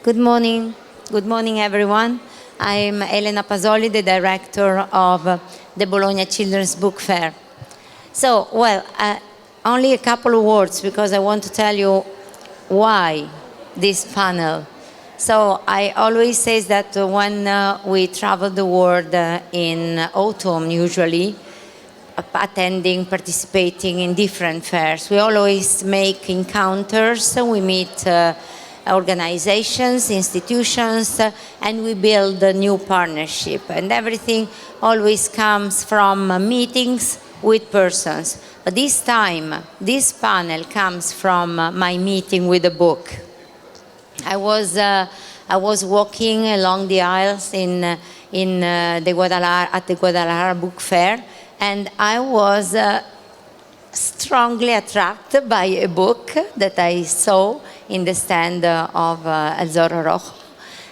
Good morning. Good morning, everyone. I'm Elena Pasoli, the director of the Bologna Children's Book Fair. So, only a couple of words because I want to tell you why this panel. So I always say that when we travel the world in autumn, usually, attending, participating in different fairs, we always make encounters, we meet organizations, institutions, and we build a new partnership. And everything always comes from meetings with persons. But this time, this panel comes from my meeting with a book. I was walking along the aisles at the Guadalajara Book Fair, and I was strongly attracted by a book that I saw in the stand of Zorro Rojo.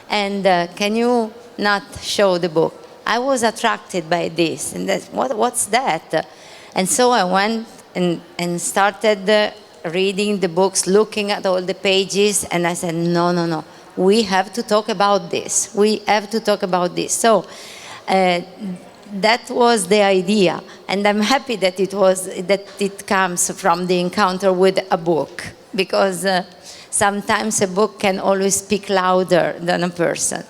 And can you not show the book? I was attracted by this, and what's that? And so I went and started reading the books, looking at all the pages, and I said, no, we have to talk about this. We have to talk about this. So that was the idea, and I'm happy that it comes from the encounter with a book, because sometimes a book can always speak louder than a person.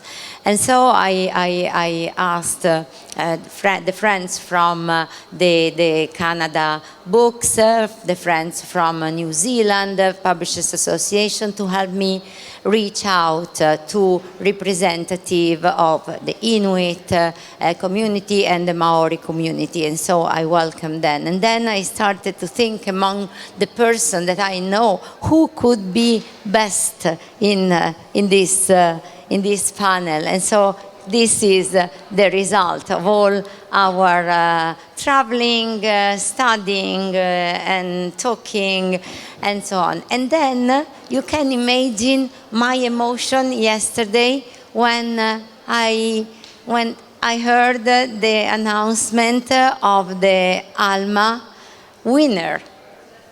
And so I asked the friends from the Canada Books, the friends from New Zealand Publishers Association to help me reach out to representative of the Inuit community and the Maori community. And so I welcomed them. And then I started to think among the person that I know who could be best in this panel. And so this is the result of all our traveling, studying, and talking, and so on. And then you can imagine my emotion yesterday when I heard the announcement of the ALMA winner.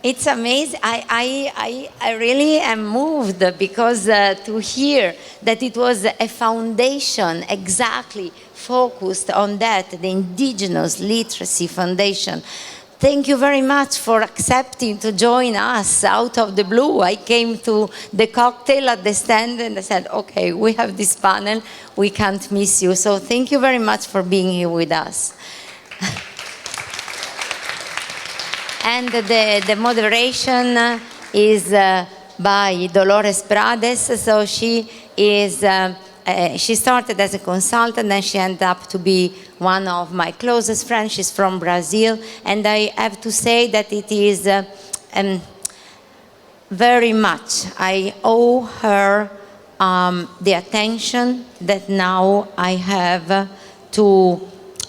It's amazing. I really am moved because to hear that it was a foundation exactly focused on that, the Indigenous Literacy Foundation. Thank you very much for accepting to join us out of the blue. I came to the cocktail at the stand and I said, okay, we have this panel, we can't miss you. So thank you very much for being here with us. And the moderation is by Dolores Prades. So she started as a consultant and she ended up to be one of my closest friends. She's from Brazil. And I have to say that it is very much, I owe her the attention that now I have to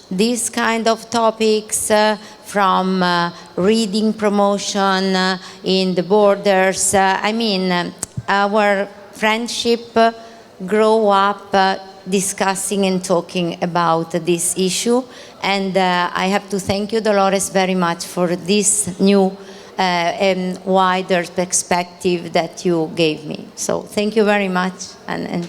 these kind of topics, from reading promotion in the borders. Our friendship grew up discussing and talking about this issue. And I have to thank you, Dolores, very much for this new and wider perspective that you gave me. So thank you very much. And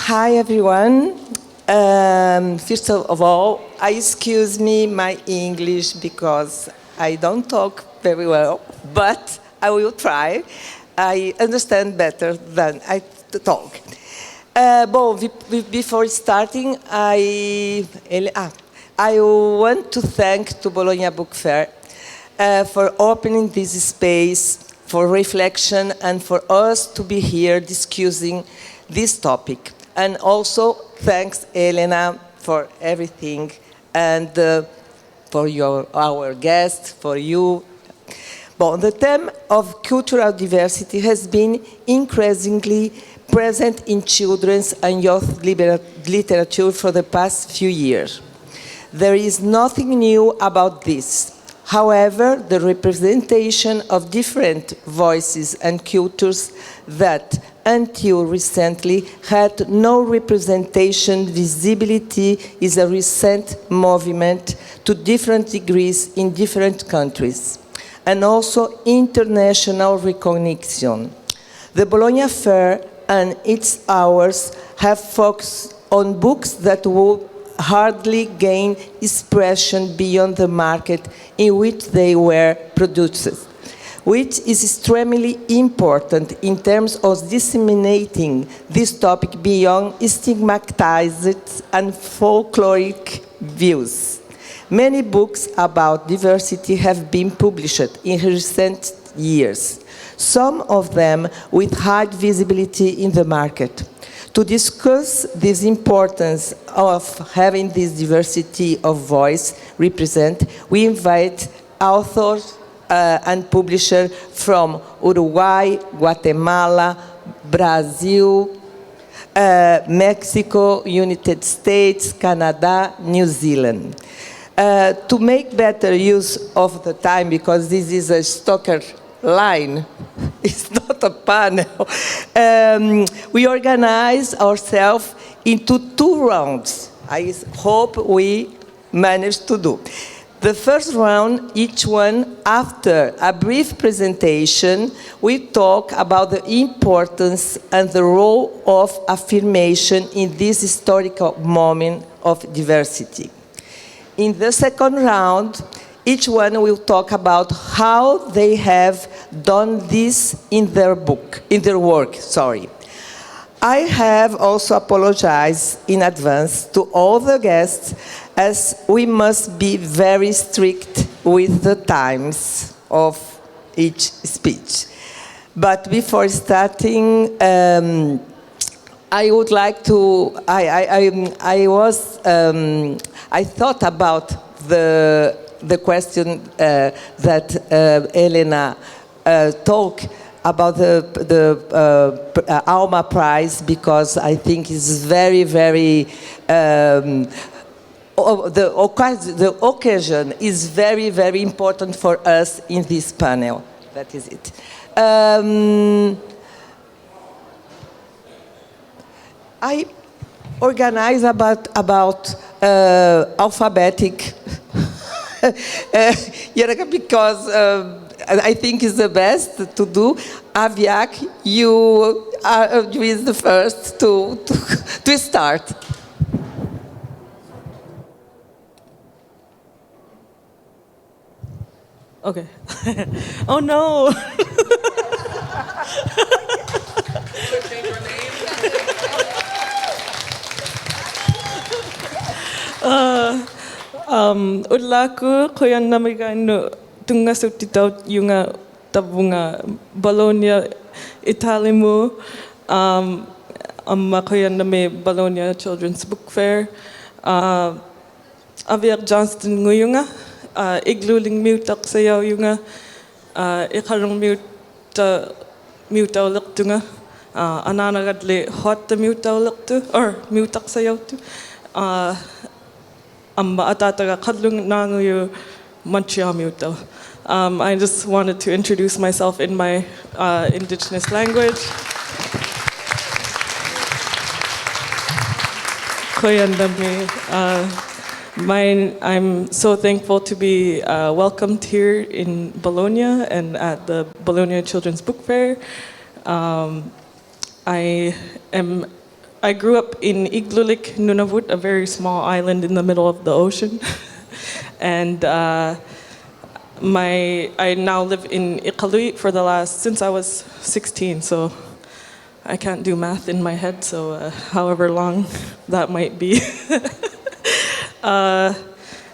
Hi, everyone. First of all, excuse me my English because I don't talk very well, but I will try. I understand better than I talk. Before starting, I want to thank to Bologna Book Fair for opening this space for reflection and for us to be here discussing this topic. And also, thanks, Elena, for everything, and for our guests, for you. The theme of cultural diversity has been increasingly present in children's and youth literature for the past few years. There is nothing new about this. However, the representation of different voices and cultures that until recently, had no representation. Visibility is a recent movement to different degrees in different countries, and also international recognition. The Bologna Fair and its hours have focused on books that would hardly gain expression beyond the market in which they were produced, which is extremely important in terms of disseminating this topic beyond stigmatized and folkloric views. Many books about diversity have been published in recent years, some of them with high visibility in the market. To discuss this importance of having this diversity of voice represent, we invite authors and publishers from Uruguay, Guatemala, Brazil, Mexico, United States, Canada, New Zealand. To make better use of the time, because this is a Stoker line, it's not a panel, we organize ourselves into 2 rounds. I hope we managed to do. The first round, each one, after a brief presentation, we talk about the importance and the role of affirmation in this historical moment of diversity. In the second round, each one will talk about how they have done this in their work. I have also apologized in advance to all the guests, as we must be very strict with the times of each speech. But before starting, I would like to, I thought about the question that Elena talked about the Alma Prize, because I think it's very, very, the occasion is very, very important for us in this panel. That is it. I organize about alphabetic because I think it's the best to do. Aviak, you is the first to start. Okay. Oh no. Udlaku koyan namigano tunga sutitaw yung tabunga Bologna Italimu koyan nami Bologna Children's Book Fair Aviak Johnston nguyunga igluling mutak sayaw yung ikarong mutaw laktunga ananagadli hot the mutaw laktu or mutak sayaw tu atataga kadlung nanguyo manchia mutaw. I just wanted to introduce myself in my indigenous language. Koyandami. I'm so thankful to be welcomed here in Bologna and at the Bologna Children's Book Fair. I grew up in Iglulik, Nunavut, a very small island in the middle of the ocean. And I now live in Iqaluit since I was 16, so I can't do math in my head, so however long that might be.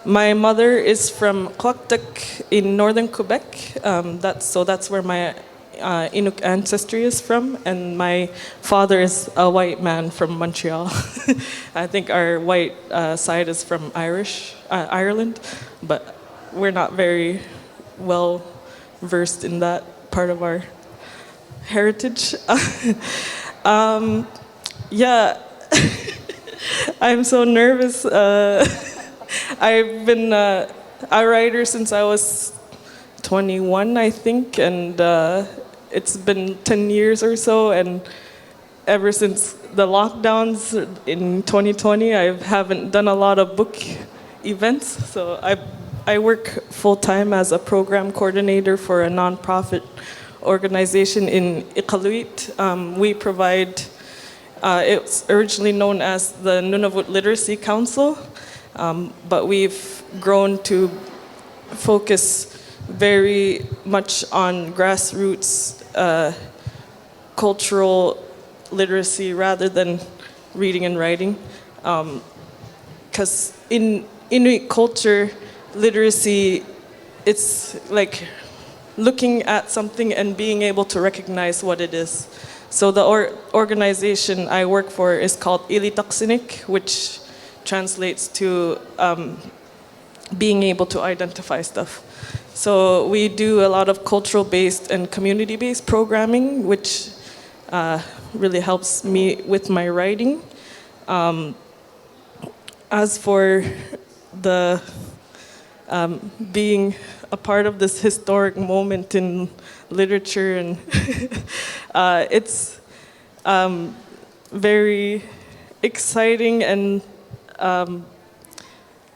My mother is from Quaqtuck in northern Quebec. That's where my Inuk ancestry is from, and my father is a white man from Montreal. I think our white side is from Ireland, but we're not very well versed in that part of our heritage. Yeah. I'm so nervous. I've been a writer since I was 21, I think, and it's been 10 years or so, and ever since the lockdowns in 2020, I haven't done a lot of book events. So I work full-time as a program coordinator for a nonprofit organization in Iqaluit. We provide, it's originally known as the Nunavut Literacy Council, but we've grown to focus very much on grassroots cultural literacy rather than reading and writing. Because in Inuit culture, literacy, it's like looking at something and being able to recognize what it is. So the organization I work for is called Ilitaksinik, which translates to being able to identify stuff. So we do a lot of cultural-based and community-based programming, which really helps me with my writing. As for the being a part of this historic moment in literature, and it's very exciting, and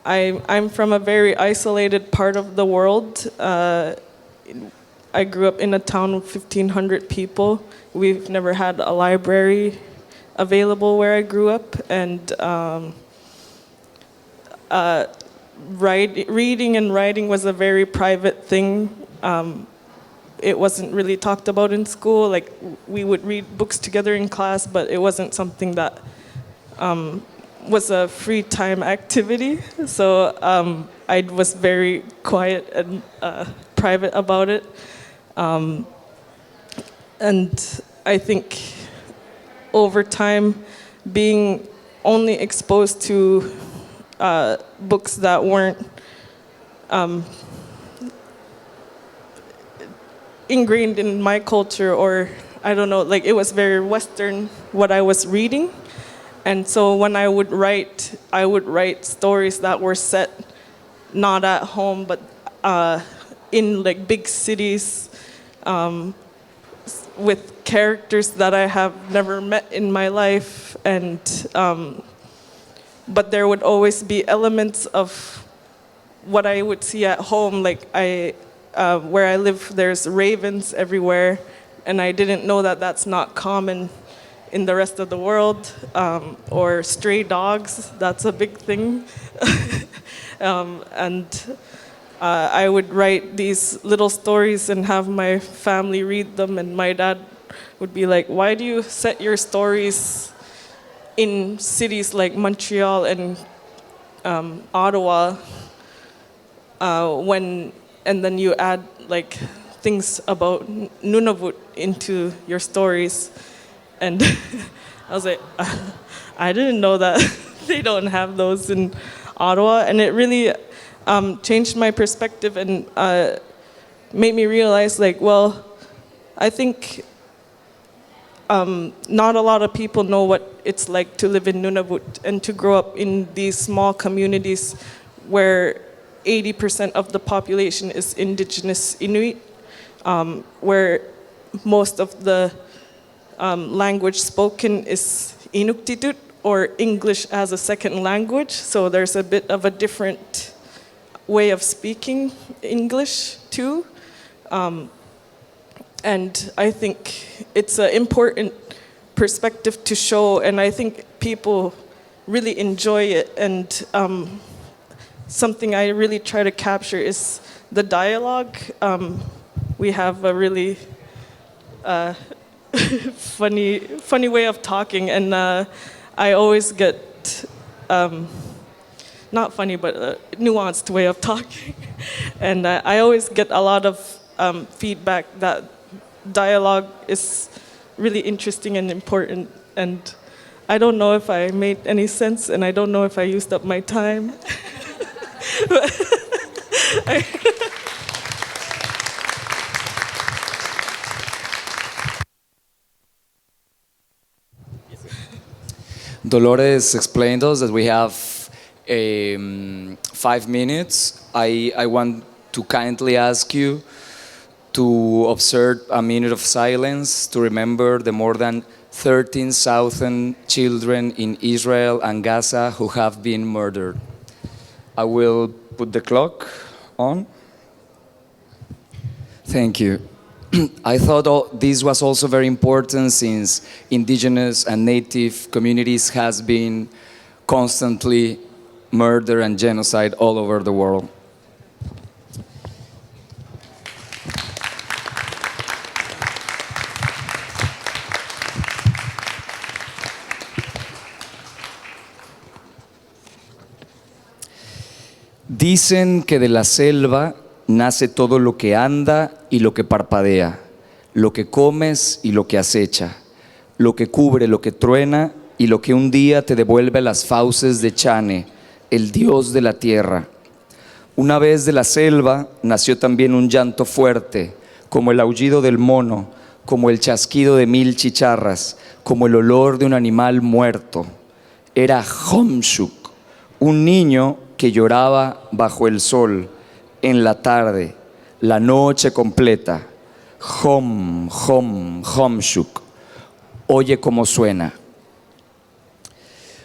I'm from a very isolated part of the world. I grew up in a town of 1,500 people. We've never had a library available where I grew up, and reading and writing was a very private thing. It wasn't really talked about in school. Like, we would read books together in class, but it wasn't something that was a free time activity. So I was very quiet and private about it. And I think over time, being only exposed to books that weren't ingrained in my culture, or I don't know, like, it was very Western what I was reading. And so when I would write stories that were set not at home, but in like big cities, with characters that I have never met in my life, and but there would always be elements of what I would see at home. Like, where I live, there's ravens everywhere, and I didn't know that that's not common in the rest of the world. Or stray dogs, that's a big thing. And I would write these little stories and have my family read them, and my dad would be like, "Why do you set your stories in cities like Montreal and Ottawa and then you add like things about Nunavut into your stories?" And I was like, I didn't know that they don't have those in Ottawa. And it really changed my perspective and made me realize, like, well, I think not a lot of people know what it's like to live in Nunavut and to grow up in these small communities where 80% of the population is Indigenous Inuit, where most of the language spoken is Inuktitut, or English as a second language. So there's a bit of a different way of speaking English too. And I think it's an important perspective to show, and I think people really enjoy it. And something I really try to capture is the dialogue. We have a really funny way of talking, and I always get not funny, but a nuanced way of talking. And I always get a lot of feedback that dialogue is really interesting and important. And I don't know if I made any sense, and I don't know if I used up my time. Dolores explained us that we have 5 minutes. I want to kindly ask you to observe a minute of silence to remember the more than 13,000 children in Israel and Gaza who have been murdered. I will put the clock on. Thank you. I thought this was also very important since indigenous and native communities has been constantly murder and genocide all over the world. Dicen que de la selva nace todo lo que anda y lo que parpadea, lo que comes y lo que acecha, lo que cubre, lo que truena y lo que un día te devuelve las fauces de Chane, el dios de la tierra. Una vez de la selva nació también un llanto fuerte, como el aullido del mono, como el chasquido de 1000 chicharras, como el olor de un animal muerto. Era Homshuk, un niño que lloraba bajo el sol, en la tarde, la noche completa. Homshuk. Oye cómo suena.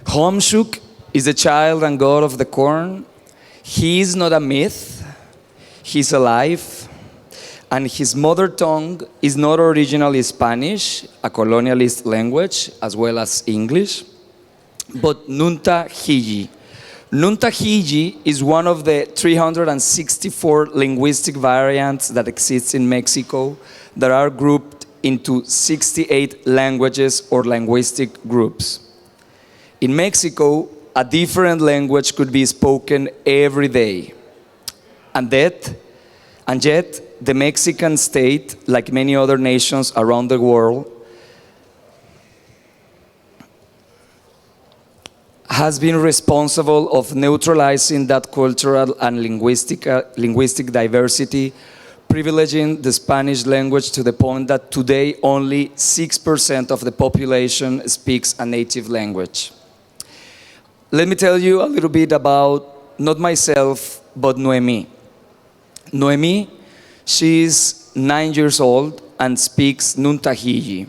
Homshuk is the child and god of the corn. He is not a myth. He's alive. And his mother tongue is not originally Spanish, a colonialist language, as well as English, but Nuntahiji. Nuntahiji is one of the 364 linguistic variants that exist in Mexico that are grouped into 68 languages or linguistic groups. In Mexico, a different language could be spoken every day. And yet, the Mexican state, like many other nations around the world, has been responsible of neutralizing that cultural and linguistic diversity, privileging the Spanish language to the point that today only 6% of the population speaks a native language. Let me tell you a little bit about, not myself, but Noemi. Noemi, she is 9 years old and speaks Nuntahiji.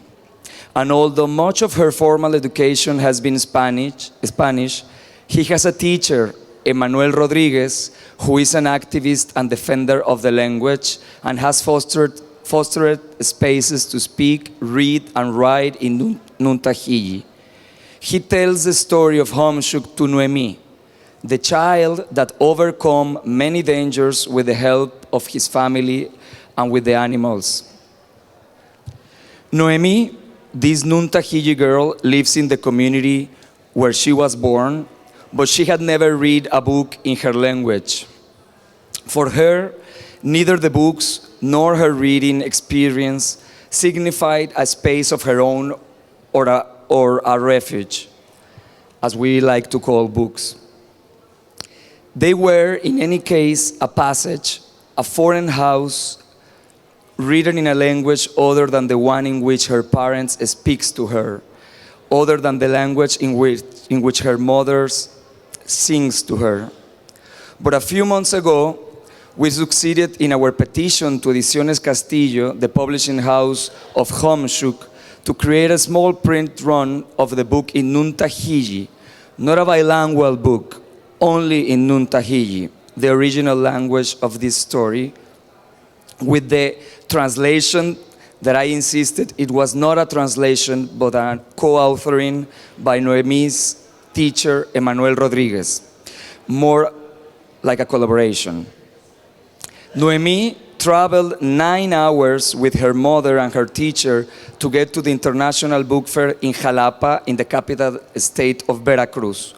And although much of her formal education has been Spanish, he has a teacher, Emmanuel Rodriguez, who is an activist and defender of the language and has fostered spaces to speak, read, and write in Nuntahiji. He tells the story of Homshuk to Noemi, the child that overcome many dangers with the help of his family and with the animals. Noemi, this Nuntahiji girl, lives in the community where she was born, but she had never read a book in her language. For her, neither the books nor her reading experience signified a space of her own or a refuge, as we like to call books. They were, in any case, a passage, a foreign house, written in a language other than the one in which her parents speaks to her, other than the language in which her mother sings to her. But a few months ago, we succeeded in our petition to Ediciones Castillo, the publishing house of Homshuk, to create a small print run of the book in Nuntahiji, not a bilingual book, only in Nuntahiji, the original language of this story, with the translation that I insisted it was not a translation but a co-authoring by Noemi's teacher, Emmanuel Rodriguez, more like a collaboration. Noemi traveled 9 hours with her mother and her teacher to get to the International Book Fair in Jalapa, in the capital state of Veracruz.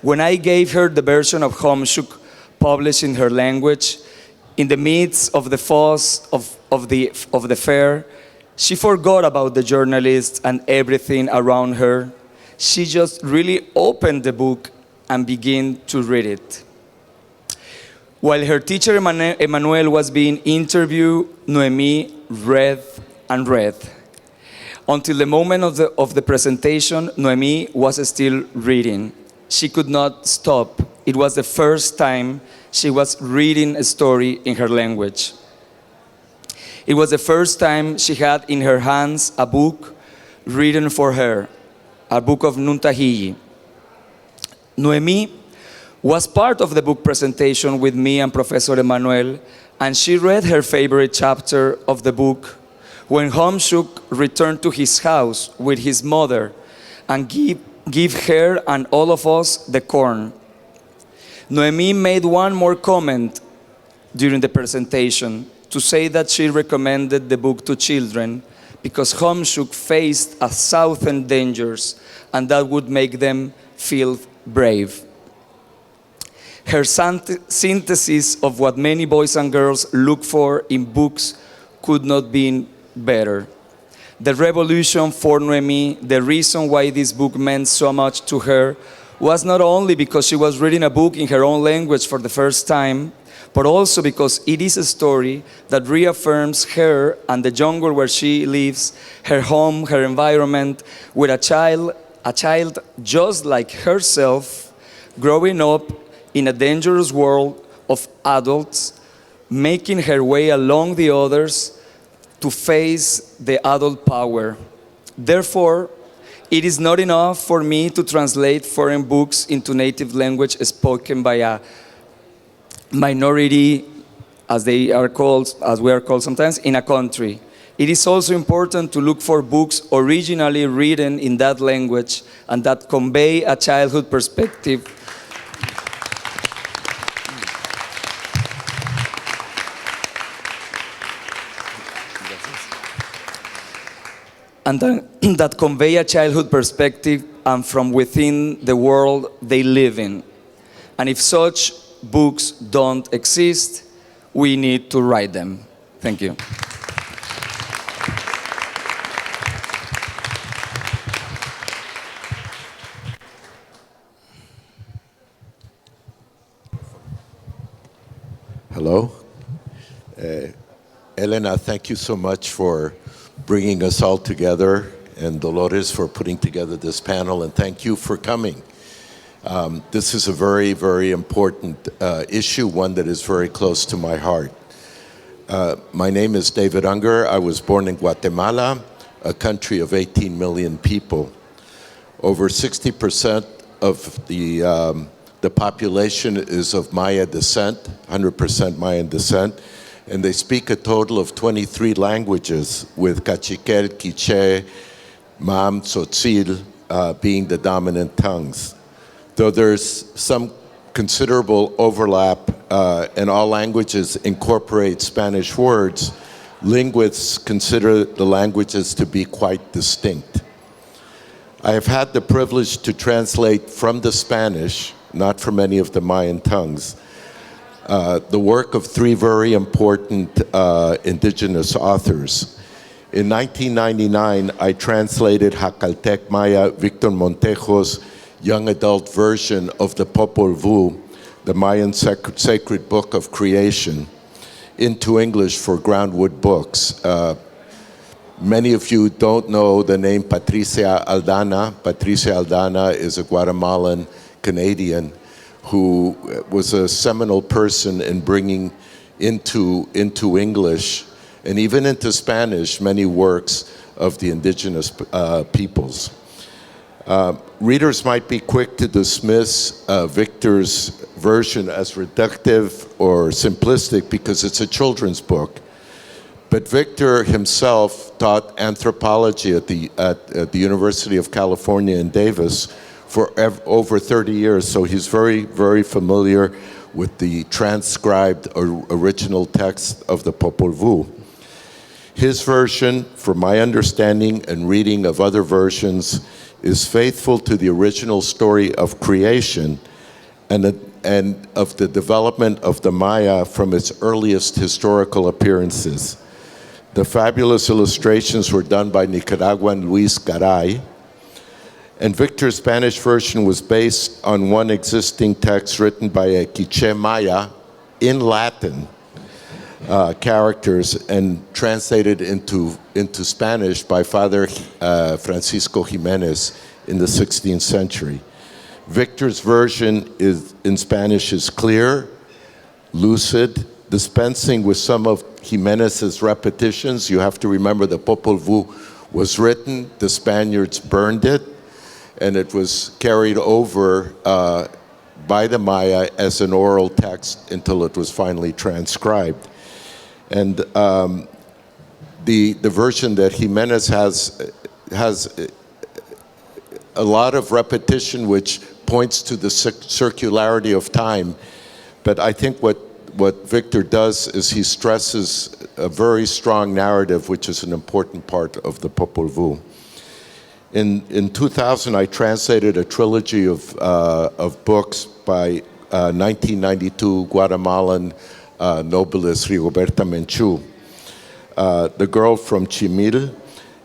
When I gave her the version of Homshuk published in her language, in the midst of the fuss of the fair, she forgot about the journalists and everything around her. She just really opened the book and began to read it. While her teacher Emmanuel was being interviewed, Noemi read and read. Until the moment of the presentation, Noemi was still reading. She could not stop. It was the first time she was reading a story in her language. It was the first time she had in her hands a book written for her, a book of Nuntahiji. Noemi was part of the book presentation with me and Professor Emmanuel, and she read her favorite chapter of the book when Homshuk returned to his house with his mother and give her and all of us the corn. Noemi made one more comment during the presentation to say that she recommended the book to children because Homshuk faced 1,000 dangers and that would make them feel brave. Her synthesis of what many boys and girls look for in books could not be better. The revolution for Noemi, the reason why this book meant so much to her, was not only because she was reading a book in her own language for the first time, but also because it is a story that reaffirms her and the jungle where she lives, her home, her environment, with a child just like herself, growing up in a dangerous world of adults, making her way along the others to face the adult power. Therefore, it is not enough for me to translate foreign books into native language spoken by a minority, as we are called sometimes, in a country. It is also important to look for books originally written in that language and that convey a childhood perspective and that convey a childhood perspective and from within the world they live in. And if such books don't exist, we need to write them. Thank you. Hello. Elena, thank you so much for bringing us all together, and Dolores for putting together this panel, and thank you for coming. This is a very, very important issue, one that is very close to my heart. My name is David Unger. I was born in Guatemala, a country of 18 million people. Over 60% of the population is of Maya descent, 100% Mayan descent, and they speak a total of 23 languages, with Cachiquel, Quiché, Mam, Tzotzil being the dominant tongues. Though there's some considerable overlap and all languages incorporate Spanish words, linguists consider the languages to be quite distinct. I have had the privilege to translate from the Spanish, not from any of the Mayan tongues, the work of three very important indigenous authors. In 1999, I translated Jacaltec Maya Victor Montejo's young adult version of the Popol Vuh, the Mayan sacred book of creation, into English for Groundwood Books. Many of you don't know the name Patricia Aldana. Patricia Aldana is a Guatemalan Canadian who was a seminal person in bringing into English and even into Spanish many works of the indigenous peoples. Readers might be quick to dismiss Victor's version as reductive or simplistic because it's a children's book. But Victor himself taught anthropology at the University of California in Davis for over 30 years, so he's very, very familiar with the transcribed or original text of the Popol Vuh. His version, from my understanding and reading of other versions, is faithful to the original story of creation and of the development of the Maya from its earliest historical appearances. The fabulous illustrations were done by Nicaraguan Luis Garay, and Victor's Spanish version was based on one existing text written by a Quiché Maya in Latin characters and translated into Spanish by Father Francisco Jimenez in the 16th century. Victor's version in Spanish is clear, lucid, dispensing with some of Jimenez's repetitions. You have to remember the Popol Vuh was written, the Spaniards burned it, and it was carried over by the Maya as an oral text until it was finally transcribed. And the version that Jimenez has a lot of repetition, which points to the circularity of time. But I think what Victor does is he stresses a very strong narrative, which is an important part of the Popol Vuh. In 2000, I translated a trilogy of books by 1992 Guatemalan novelist Rigoberta Menchú. The Girl from Chimil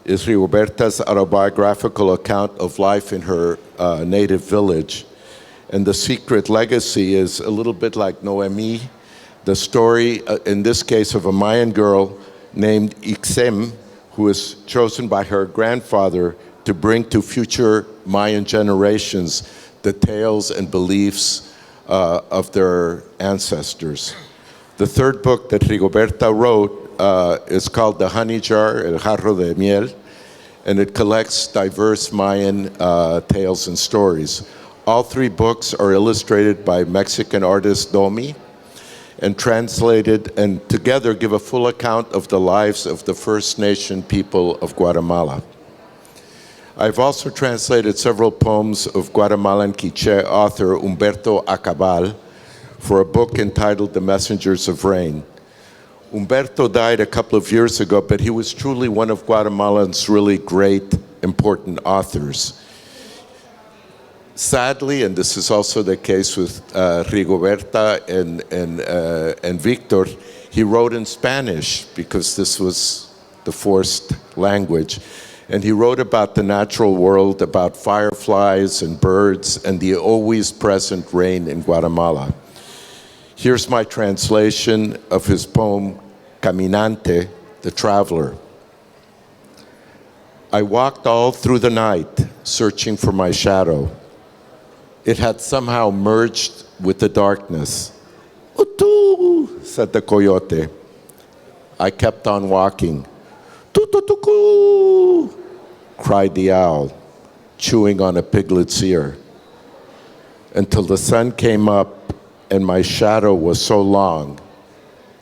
is Rigoberta's autobiographical account of life in her native village. And The Secret Legacy is a little bit like Noemi, the story, in this case, of a Mayan girl named Ixem, who was chosen by her grandfather to bring to future Mayan generations the tales and beliefs of their ancestors. The third book that Rigoberta wrote is called The Honey Jar, El Jarro de Miel, and it collects diverse Mayan tales and stories. All three books are illustrated by Mexican artist Domi and translated and together give a full account of the lives of the First Nation people of Guatemala. I've also translated several poems of Guatemalan Quiché author Humberto Acabal for a book entitled The Messengers of Rain. Humberto died a couple of years ago, but he was truly one of Guatemalans' really great, important authors. Sadly, and this is also the case with Rigoberta and Victor, he wrote in Spanish because this was the forced language. And he wrote about the natural world, about fireflies and birds, and the always present rain in Guatemala. Here's my translation of his poem, Caminante, the Traveler. I walked all through the night, searching for my shadow. It had somehow merged with the darkness. Utu, said the coyote. I kept on walking. Tututuku, cried the owl, chewing on a piglet's ear, until the sun came up and my shadow was so long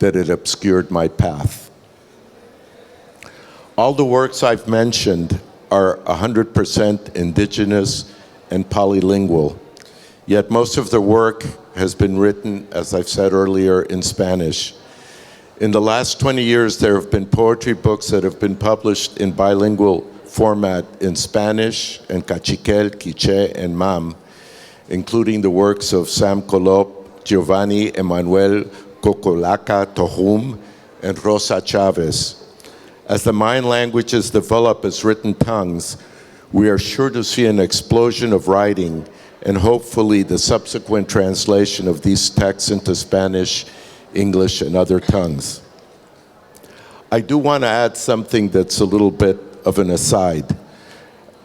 that it obscured my path. All the works I've mentioned are 100% indigenous and polylingual, yet most of the work has been written, as I've said earlier, in Spanish. In the last 20 years, there have been poetry books that have been published in bilingual format in Spanish and Cachiquel, Quiché, and Mam, including the works of Sam Colop, Giovanni Emanuel Cocolaca Tohum, and Rosa Chavez. As the Mayan languages develop as written tongues, we are sure to see an explosion of writing and hopefully the subsequent translation of these texts into Spanish, English, and other tongues. I do want to add something that's a little bit of an aside.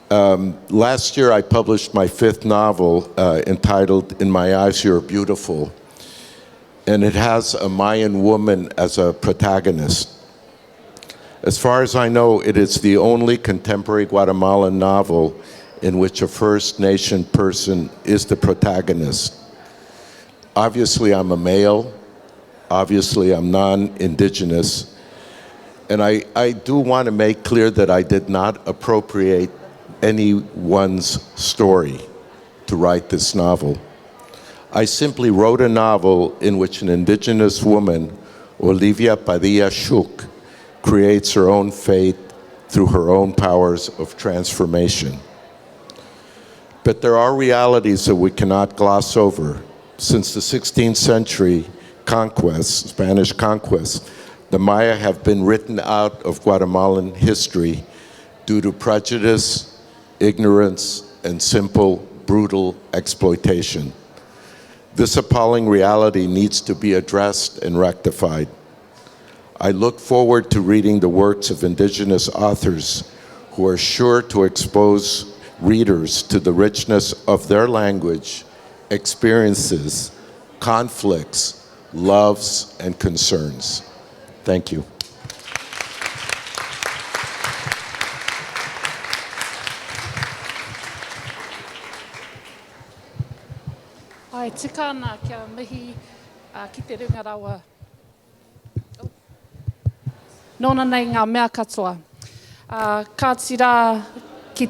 Last year I published my 5th novel entitled In My Eyes You're Beautiful, and it has a Mayan woman as a protagonist. As far as I know, it is the only contemporary Guatemalan novel in which a First Nation person is the protagonist. Obviously, I'm a male. Obviously, I'm non-Indigenous. And I do want to make clear that I did not appropriate anyone's story to write this novel. I simply wrote a novel in which an Indigenous woman, Olivia Padilla Shuk, creates her own fate through her own powers of transformation. But there are realities that we cannot gloss over. Since the 16th century conquest, Spanish conquest, the Maya have been written out of Guatemalan history due to prejudice, ignorance, and simple, brutal exploitation. This appalling reality needs to be addressed and rectified. I look forward to reading the works of Indigenous authors who are sure to expose readers to the richness of their language, experiences, conflicts, loves, and concerns. Thank you. Ai, tika ana kia mihi ki te runga rawa. Nōna nei ngā mea katoa. Ka tira ki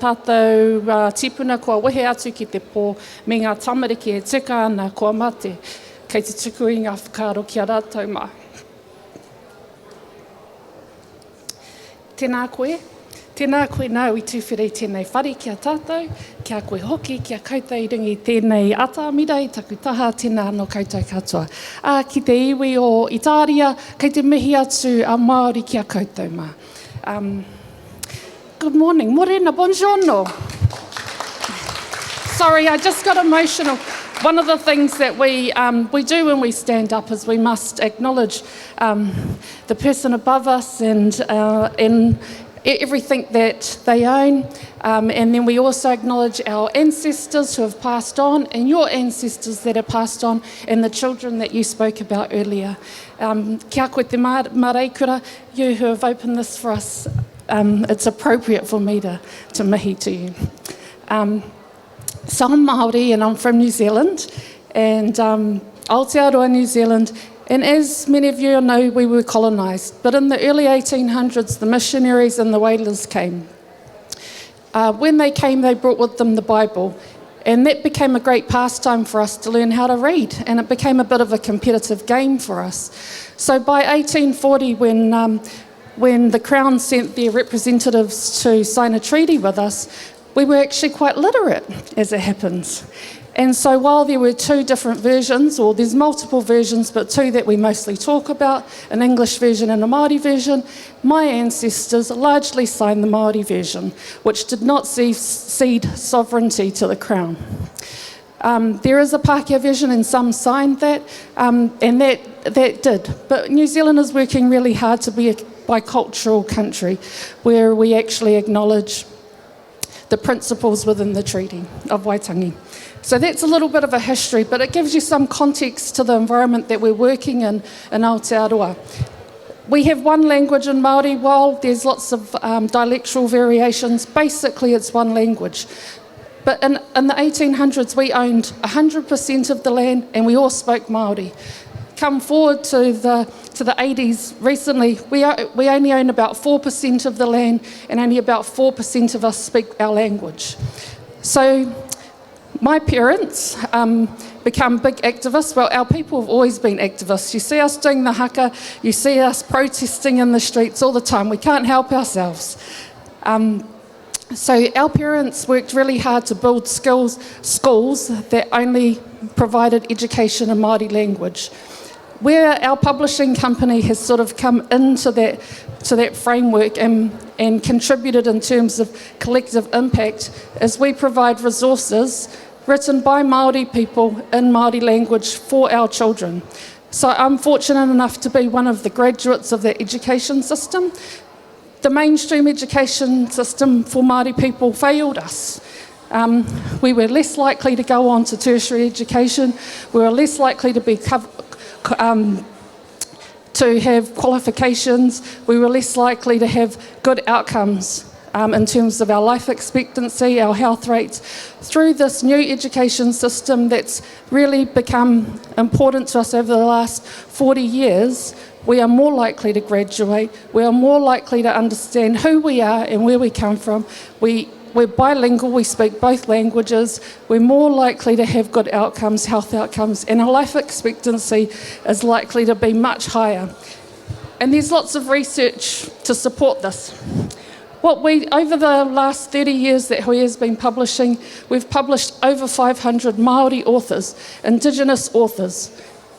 tātou tipuna kua wehe atu ki te pō, me ngā tamariki e tika ana kua mate, kei te tuku i ngā whakaaro ki a rātou mā. Tēnā koe nau i tūwhiri tēnei whare kia tātou, kia koe hoki, kia koutou i ringi tēnei ata amira i taku taha, tēnā anō koutou katoa. Ki te iwi o Itaria, kei te mihi atu a Māori kia koutou mā. Good morning, morena, buongiorno. Sorry, I just got emotional. One of the things that we do when we stand up is we must acknowledge the person above us and everything that they own. And then we also acknowledge our ancestors who have passed on and your ancestors that have passed on and the children that you spoke about earlier. Kia koe te mareikura, you who have opened this for us, it's appropriate for me to mihi to you. So I'm Māori and I'm from New Zealand and Aotearoa, New Zealand. And as many of you know, we were colonised. But in the early 1800s, the missionaries and the whalers came. When they came, they brought with them the Bible. And that became a great pastime for us to learn how to read. And it became a bit of a competitive game for us. So by 1840, when the Crown sent their representatives to sign a treaty with us, we were actually quite literate, as it happens. And so while there were two different versions, or there's multiple versions, but two that we mostly talk about, an English version and a Māori version, my ancestors largely signed the Māori version, which did not cede sovereignty to the Crown. There is a Pākehā version and some signed that, and that did. But New Zealand is working really hard to be a bicultural country where we actually acknowledge the principles within the Treaty of Waitangi. So that's a little bit of a history, but it gives you some context to the environment that we're working in Aotearoa. We have one language in Māori. While there's lots of dialectal variations, basically it's one language. But in the 1800s, we owned 100% of the land and we all spoke Māori. Come forward to the 80s, recently, we only own about 4% of the land and only about 4% of us speak our language. So my parents become big activists. Well, our people have always been activists. You see us doing the haka, you see us protesting in the streets all the time. We can't help ourselves. So our parents worked really hard to build schools that only provided education in Māori language. Where our publishing company has sort of come into that framework and contributed in terms of collective impact is we provide resources written by Māori people in Māori language for our children. So I'm fortunate enough to be one of the graduates of that education system. The mainstream education system for Māori people failed us. We were less likely to go on to tertiary education. We were less likely to be to have qualifications. We were less likely to have good outcomes in terms of our life expectancy, our health rates. Through this new education system that's really become important to us over the last 40 years, we are more likely to graduate, we are more likely to understand who we are and where we come from. We're bilingual, we speak both languages, we're more likely to have good outcomes, health outcomes, and our life expectancy is likely to be much higher. And there's lots of research to support this. Over the last 30 years that Hui has been publishing, we've published over 500 Māori authors, Indigenous authors.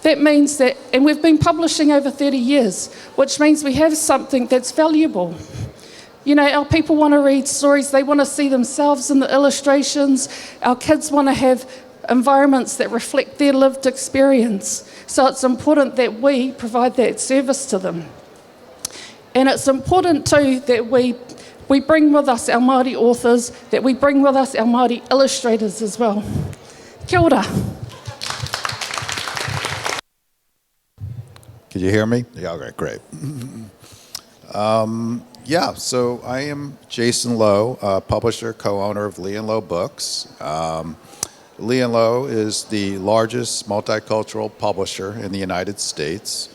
That means that, and we've been publishing over 30 years, which means we have something that's valuable. You know, our people want to read stories, they want to see themselves in the illustrations. Our kids want to have environments that reflect their lived experience. So it's important that we provide that service to them. And it's important too that we bring with us our Māori authors, that we bring with us our Māori illustrators as well. Kia ora. Can you hear me? Yeah, okay, great. So I am Jason Lowe, publisher, co-owner of Lee & Lowe Books. Lee and Low is the largest multicultural publisher in the United States,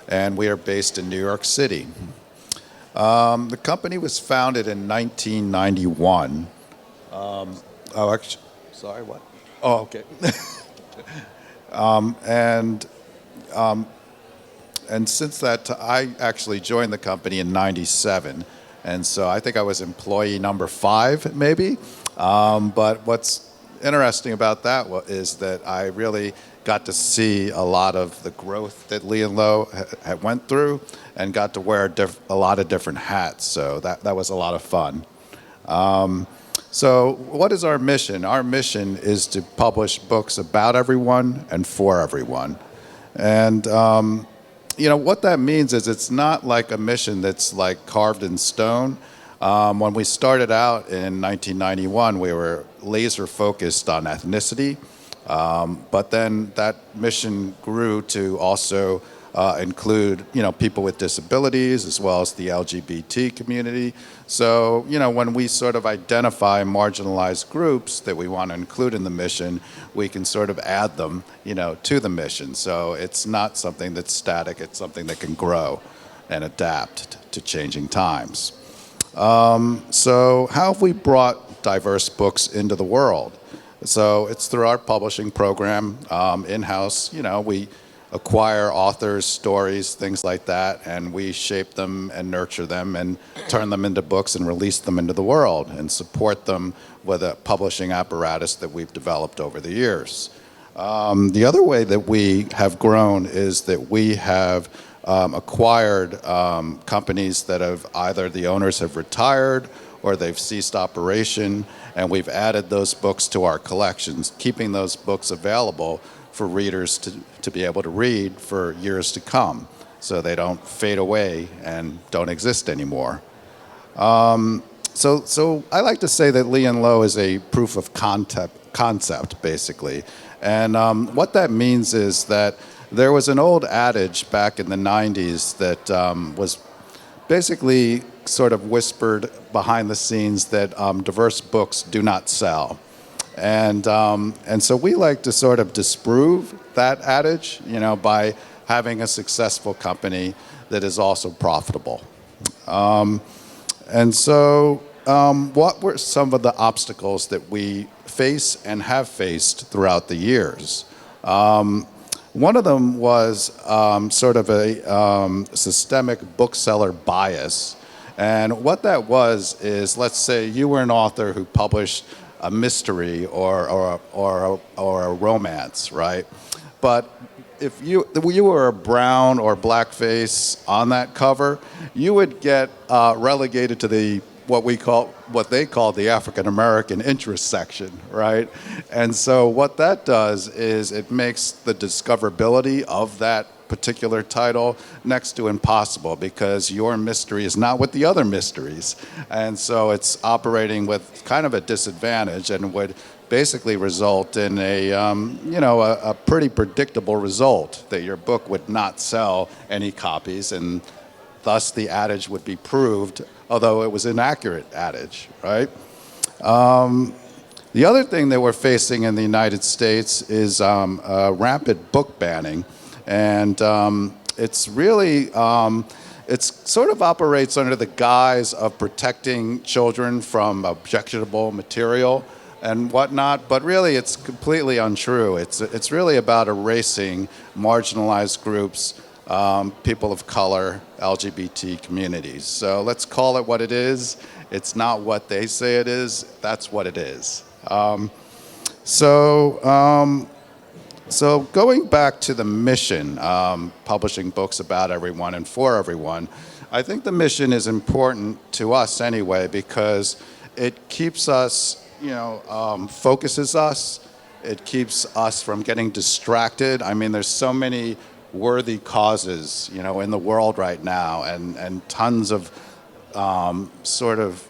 and we are based in New York City. The company was founded in 1991. Sorry, what? Oh, okay. And since that, I actually joined the company in '97, and so I think I was employee number 5, maybe. But what's interesting about that is that I really got to see a lot of the growth that Lee and Low had went through, and got to wear a lot of different hats. So that was a lot of fun. So what is our mission? Our mission is to publish books about everyone and for everyone. And what that means is it's not like a mission that's like carved in stone. When we started out in 1991, we were laser focused on ethnicity, but then that mission grew to also include, people with disabilities as well as the LGBT community. So, when we sort of identify marginalized groups that we want to include in the mission, we can sort of add them, to the mission. So it's not something that's static, it's something that can grow and adapt to changing times. So how have we brought diverse books into the world? So it's through our publishing program, in-house. We acquire authors, stories, things like that, and we shape them and nurture them and turn them into books and release them into the world and support them with a publishing apparatus that we've developed over the years. The other way that we have grown is that we have acquired companies that have either the owners have retired or they've ceased operation, and we've added those books to our collections, keeping those books available for readers to be able to read for years to come, so they don't fade away and don't exist anymore. So I like to say that Lee and Low is a proof of concept, basically. And what that means is that there was an old adage back in the 90s that was basically sort of whispered behind the scenes that diverse books do not sell. And so we like to sort of disprove that adage, by having a successful company that is also profitable. And so what were some of the obstacles that we face and have faced throughout the years? One of them was sort of a systemic bookseller bias. And what that was is, let's say you were an author who published a mystery or a romance, right? But if you were a brown or blackface on that cover, you would get relegated to what they call the African American interest section, right? And so what that does is it makes the discoverability of that particular title next to impossible, because your mystery is not with the other mysteries. And so it's operating with kind of a disadvantage, and would basically result in a pretty predictable result, that your book would not sell any copies, and thus the adage would be proved, although it was an inaccurate adage, right? The other thing that we're facing in the United States is rampant book banning. And it's really, it sort of operates under the guise of protecting children from objectionable material and whatnot, but really it's completely untrue. It's really about erasing marginalized groups, people of color, LGBT communities. So let's call it what it is. It's not what they say it is, that's what it is. So going back to the mission, publishing books about everyone and for everyone, I think the mission is important to us anyway, because it keeps us, focuses us. It keeps us from getting distracted. I mean, there's so many worthy causes, in the world right now, and tons of sort of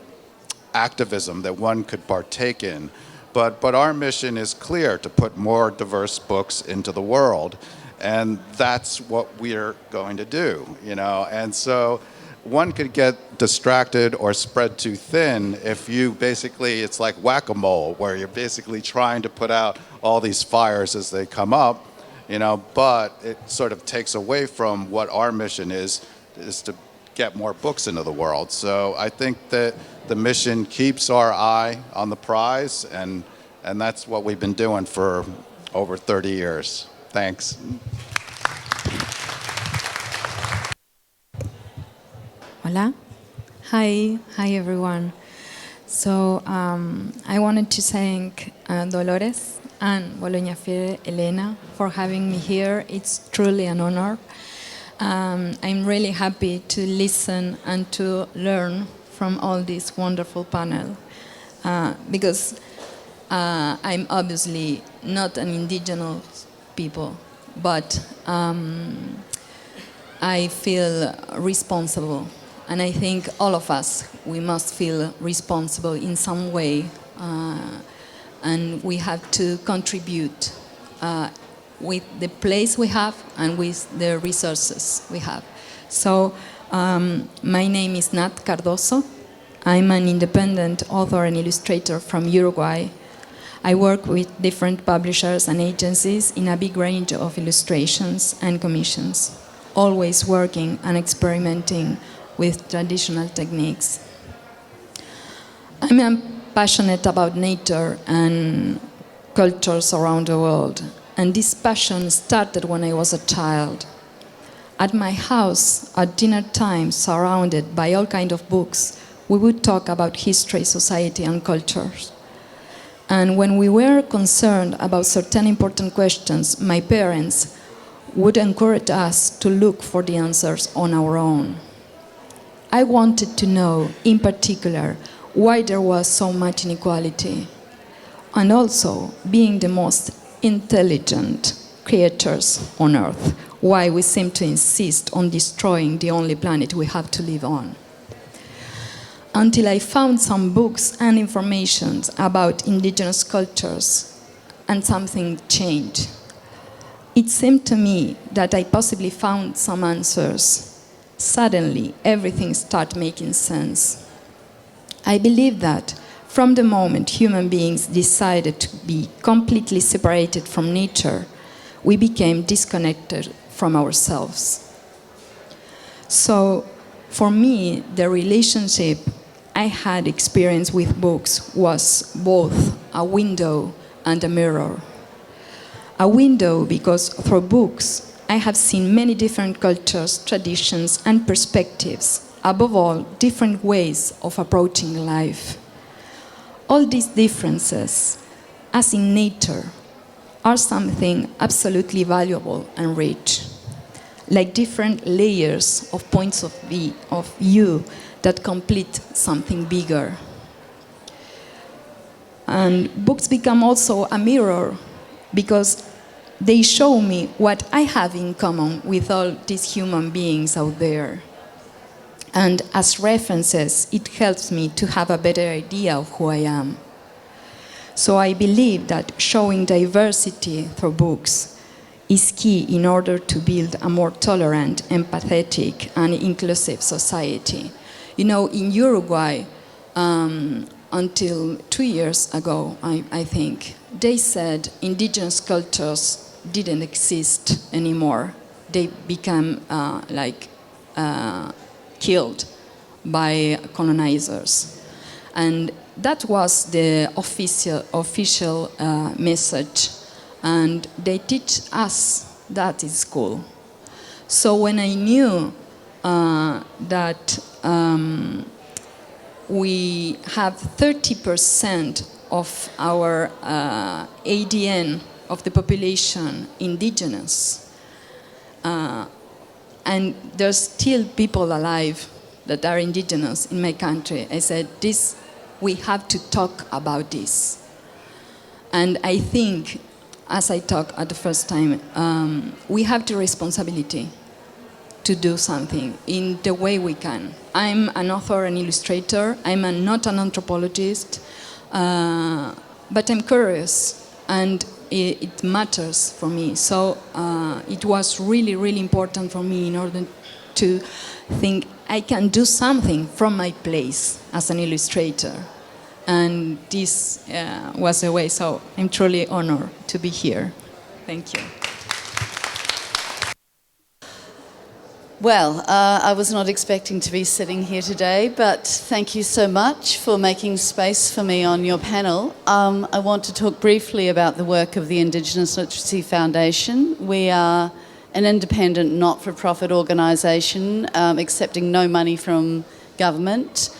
activism that one could partake in. But our mission is clear: to put more diverse books into the world, and that's what we're going to do. And so one could get distracted or spread too thin if you basically, it's like whack-a-mole, where you're basically trying to put out all these fires as they come up, but it sort of takes away from what our mission is to get more books into the world. So I think that the mission keeps our eye on the prize, and that's what we've been doing for over 30 years. Thanks. Hola. Hi everyone. So I wanted to thank Dolores and Bologna Fiere Elena for having me here. It's truly an honor. I'm really happy to listen and to learn from all this wonderful panel because I'm obviously not an indigenous people, but I feel responsible. And I think all of us, we must feel responsible in some way, and we have to contribute with the place we have and with the resources we have. So my name is Nat Cardozo. I'm an independent author and illustrator from Uruguay. I work with different publishers and agencies in a big range of illustrations and commissions, always working and experimenting with traditional techniques. I'm passionate about nature and cultures around the world, and this passion started when I was a child. At my house, at dinner time, surrounded by all kinds of books, we would talk about history, society, and cultures. And when we were concerned about certain important questions, my parents would encourage us to look for the answers on our own. I wanted to know, in particular, why there was so much inequality, and also, being the most intelligent creatures on Earth, why we seem to insist on destroying the only planet we have to live on. Until I found some books and information about indigenous cultures, and something changed. It seemed to me that I possibly found some answers. Suddenly, everything started making sense. I believe that from the moment human beings decided to be completely separated from nature, we became disconnected from ourselves. So, for me, the relationship I had experienced with books was both a window and a mirror. A window because through books, I have seen many different cultures, traditions, and perspectives, above all, different ways of approaching life. All these differences, as in nature, are something absolutely valuable and rich, like different layers of points of view that complete something bigger. And books become also a mirror because they show me what I have in common with all these human beings out there. And as references, it helps me to have a better idea of who I am. So I believe that showing diversity through books is key in order to build a more tolerant, empathetic, and inclusive society. You know, in Uruguay, until 2 years ago, I think, they said indigenous cultures didn't exist anymore. They became killed by colonizers. And that was the official message. And they teach us that in school. So when I knew that we have 30% of our ADN of the population indigenous, and there's still people alive that are indigenous in my country, I said, we have to talk about this. And I think, as I talked at the first time, we have the responsibility to do something in the way we can. I'm an author and illustrator. I'm not an anthropologist, but I'm curious, and it matters for me. So it was really, really important for me in order to think I can do something from my place as an illustrator. And this was a way, so I'm truly honored to be here. Thank you. Well, I was not expecting to be sitting here today, but thank you so much for making space for me on your panel. I want to talk briefly about the work of the Indigenous Literacy Foundation. We are an independent, not-for-profit organisation, accepting no money from government,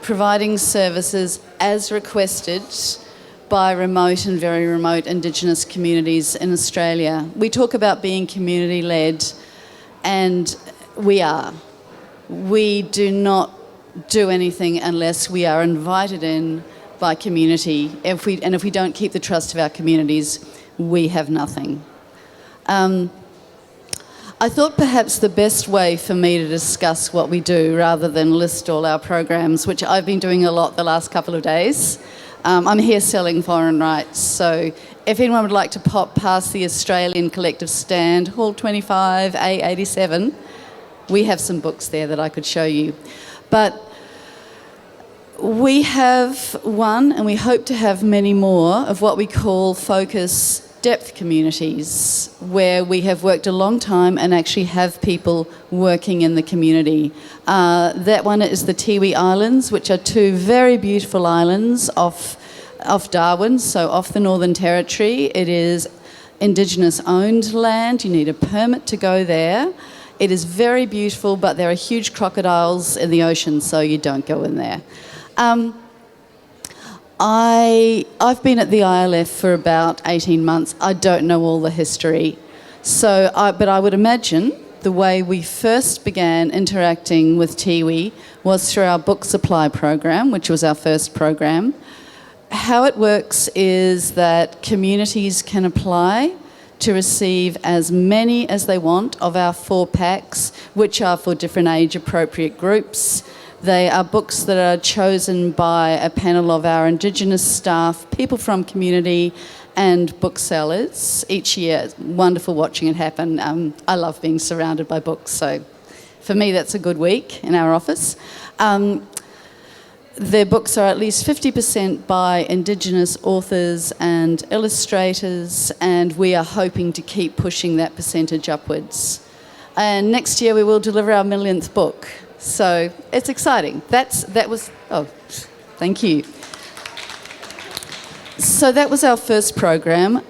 providing services as requested by remote and very remote Indigenous communities in Australia. We talk about being community-led, and we are. We do not do anything unless we are invited in by community. If we don't keep the trust of our communities, we have nothing. I thought perhaps the best way for me to discuss what we do, rather than list all our programs, which I've been doing a lot the last couple of days. I'm here selling foreign rights, so if anyone would like to pop past the Australian Collective Stand, Hall 25, A87, we have some books there that I could show you. But we have one, and we hope to have many more, of what we call focus depth communities, where we have worked a long time and actually have people working in the community. That one is the Tiwi Islands, which are two very beautiful islands off Darwin, so off the Northern Territory. It is Indigenous owned land. You need a permit to go there. It is very beautiful, but there are huge crocodiles in the ocean, so you don't go in there. I've been at the ILF for about 18 months. I don't know all the history. But I would imagine the way we first began interacting with Tiwi was through our book supply program, which was our first program. How it works is that communities can apply to receive as many as they want of our 4 packs, which are for different age-appropriate groups. They are books that are chosen by a panel of our Indigenous staff, people from community, and booksellers each year. It's wonderful watching it happen. I love being surrounded by books, so for me that's a good week in our office. Their books are at least 50% by Indigenous authors and illustrators, and we are hoping to keep pushing that percentage upwards. And next year we will deliver our 1,000,000th book. So it's exciting. Thank you. So that was our first program.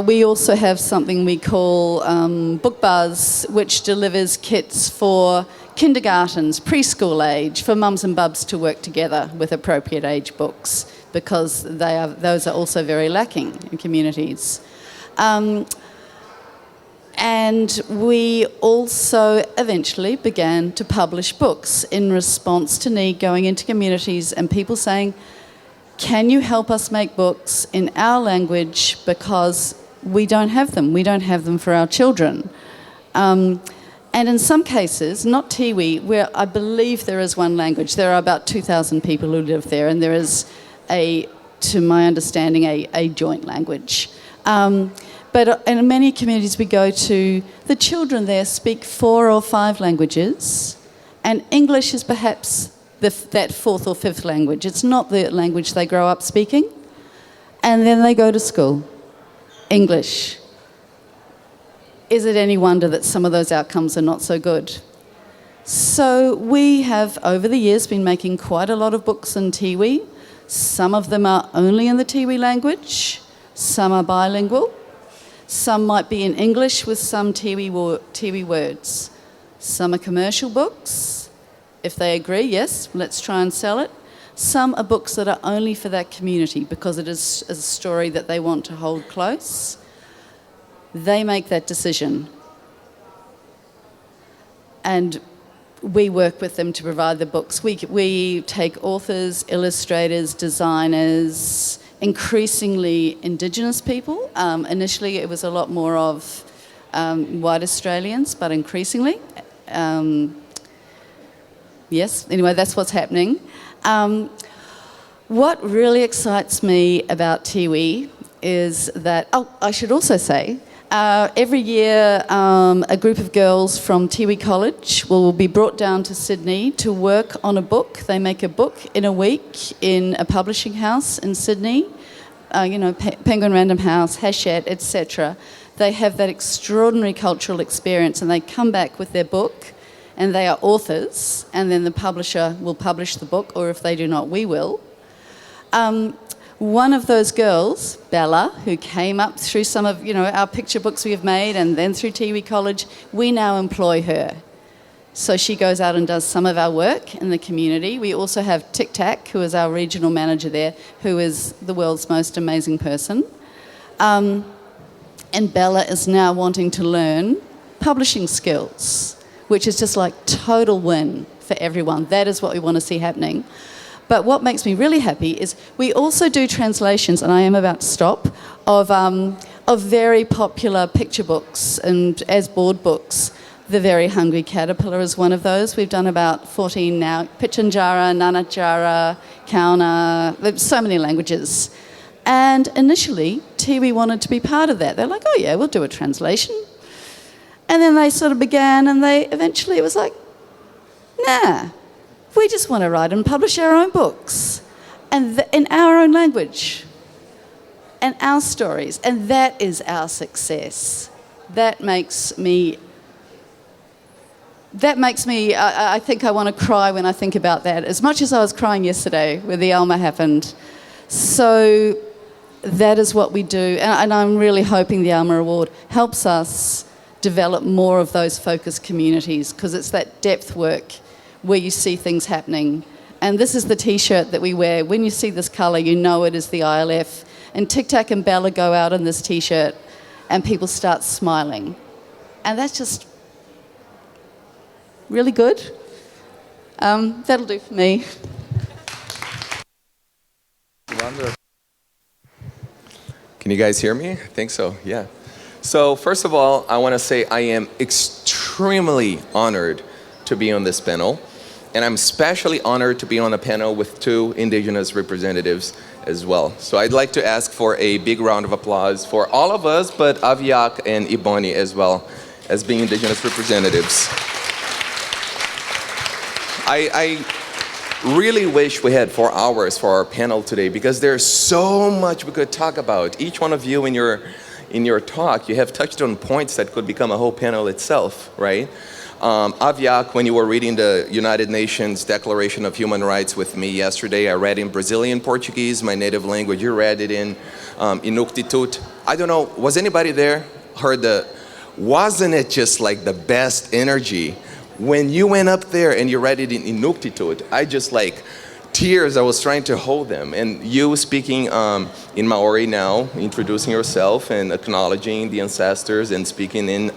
We also have something we call Book Buzz, which delivers kits for kindergartens, preschool age, for mums and bubs to work together with appropriate age books, because those are also very lacking in communities. And we also eventually began to publish books in response to need going into communities and people saying, can you help us make books in our language, because we don't have them. We don't have them for our children. And in some cases, not Tiwi, where I believe there is one language. There are about 2,000 people who live there, and there is, to my understanding, a joint language. But in many communities we go to, the children there speak 4 or 5 languages, and English is perhaps that 4th or 5th language. It's not the language they grow up speaking. And then they go to school. English. Is it any wonder that some of those outcomes are not so good? So we have, over the years, been making quite a lot of books in Tiwi. Some of them are only in the Tiwi language. Some are bilingual. Some might be in English with some Tiwi words. Some are commercial books. If they agree, yes, let's try and sell it. Some are books that are only for that community because it is a story that they want to hold close. They make that decision. And we work with them to provide the books. We take authors, illustrators, designers, increasingly Indigenous people. Initially it was a lot more of white Australians, but increasingly. Yes, anyway, that's what's happening. What really excites me about Tiwi is that, I should also say, Every year, a group of girls from Tiwi College will be brought down to Sydney to work on a book. They make a book in a week in a publishing house in Sydney, Penguin Random House, Hachette, etc. They have that extraordinary cultural experience and they come back with their book and they are authors, and then the publisher will publish the book, or if they do not, we will. One of those girls, Bella, who came up through some of our picture books we've made and then through Tiwi College, we now employ her. So she goes out and does some of our work in the community. We also have Tic Tac, who is our regional manager there, who is the world's most amazing person. And Bella is now wanting to learn publishing skills, which is just like total win for everyone. That is what we want to see happening. But what makes me really happy is we also do translations, and I am about to stop, of very popular picture books and as board books. The Very Hungry Caterpillar is one of those. We've done about 14 now. Pitjantjatjara, Nganatjara, Kaurna, there's so many languages. And initially, Tiwi wanted to be part of that. They're like, oh yeah, we'll do a translation. And then they sort of began, and eventually it was like, nah. We just want to write and publish our own books and in our own language and our stories. And that is our success. That makes me, I think I want to cry when I think about that, as much as I was crying yesterday when the Alma happened. So that is what we do. And I'm really hoping the Alma Award helps us develop more of those focus communities, because it's that depth work where you see things happening. And this is the T-shirt that we wear. When you see this colour, you know it is the ILF. And Tic Tac and Bella go out in this T-shirt and people start smiling. And that's just really good. That'll do for me. Wonderful. Can you guys hear me? I think so, yeah. So first of all, I want to say I am extremely honored to be on this panel. And I'm especially honored to be on a panel with two Indigenous representatives as well. So I'd like to ask for a big round of applause for all of us, but Aviak and Iboni as well, as being Indigenous representatives. I really wish we had 4 hours for our panel today, because there's so much we could talk about. Each one of you in your talk, you have touched on points that could become a whole panel itself, right? Aviak, when you were reading the United Nations Declaration of Human Rights with me yesterday, I read in Brazilian Portuguese, my native language. You read it in Inuktitut. I don't know, was anybody there? Wasn't it just like the best energy? When you went up there and you read it in Inuktitut, I just like, tears, I was trying to hold them. And you speaking in Maori now, introducing yourself and acknowledging the ancestors and speaking in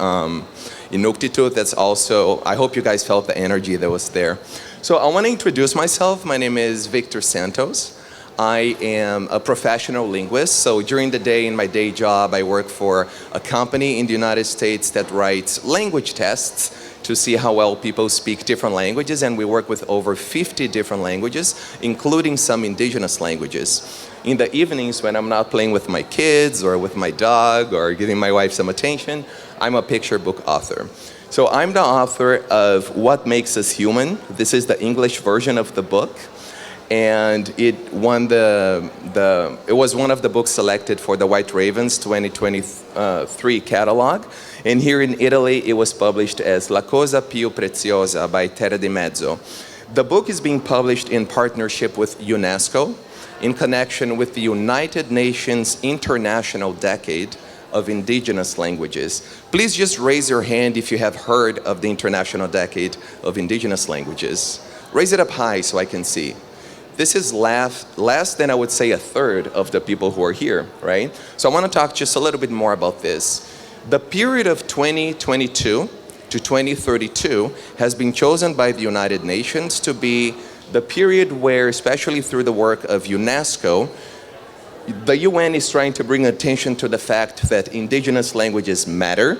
Inuktitut, that's also, I hope you guys felt the energy that was there. So I want to introduce myself. My name is Victor Santos. I am a professional linguist. So during the day, in my day job, I work for a company in the United States that writes language tests to see how well people speak different languages, and we work with over 50 different languages, including some indigenous languages. In the evenings, when I'm not playing with my kids or with my dog or giving my wife some attention, I'm a picture book author. So I'm the author of What Makes Us Human. This is the English version of the book, and it won it was one of the books selected for the White Ravens 2023 catalog. And here in Italy, it was published as La Cosa Più Preziosa by Terra di Mezzo. The book is being published in partnership with UNESCO in connection with the United Nations International Decade of Indigenous Languages. Please just raise your hand if you have heard of the International Decade of Indigenous Languages. Raise it up high so I can see. This is less than, I would say, a third of the people who are here, right? So I want to talk just a little bit more about this. The period of 2022 to 2032 has been chosen by the United Nations to be the period where, especially through the work of UNESCO, the UN is trying to bring attention to the fact that indigenous languages matter.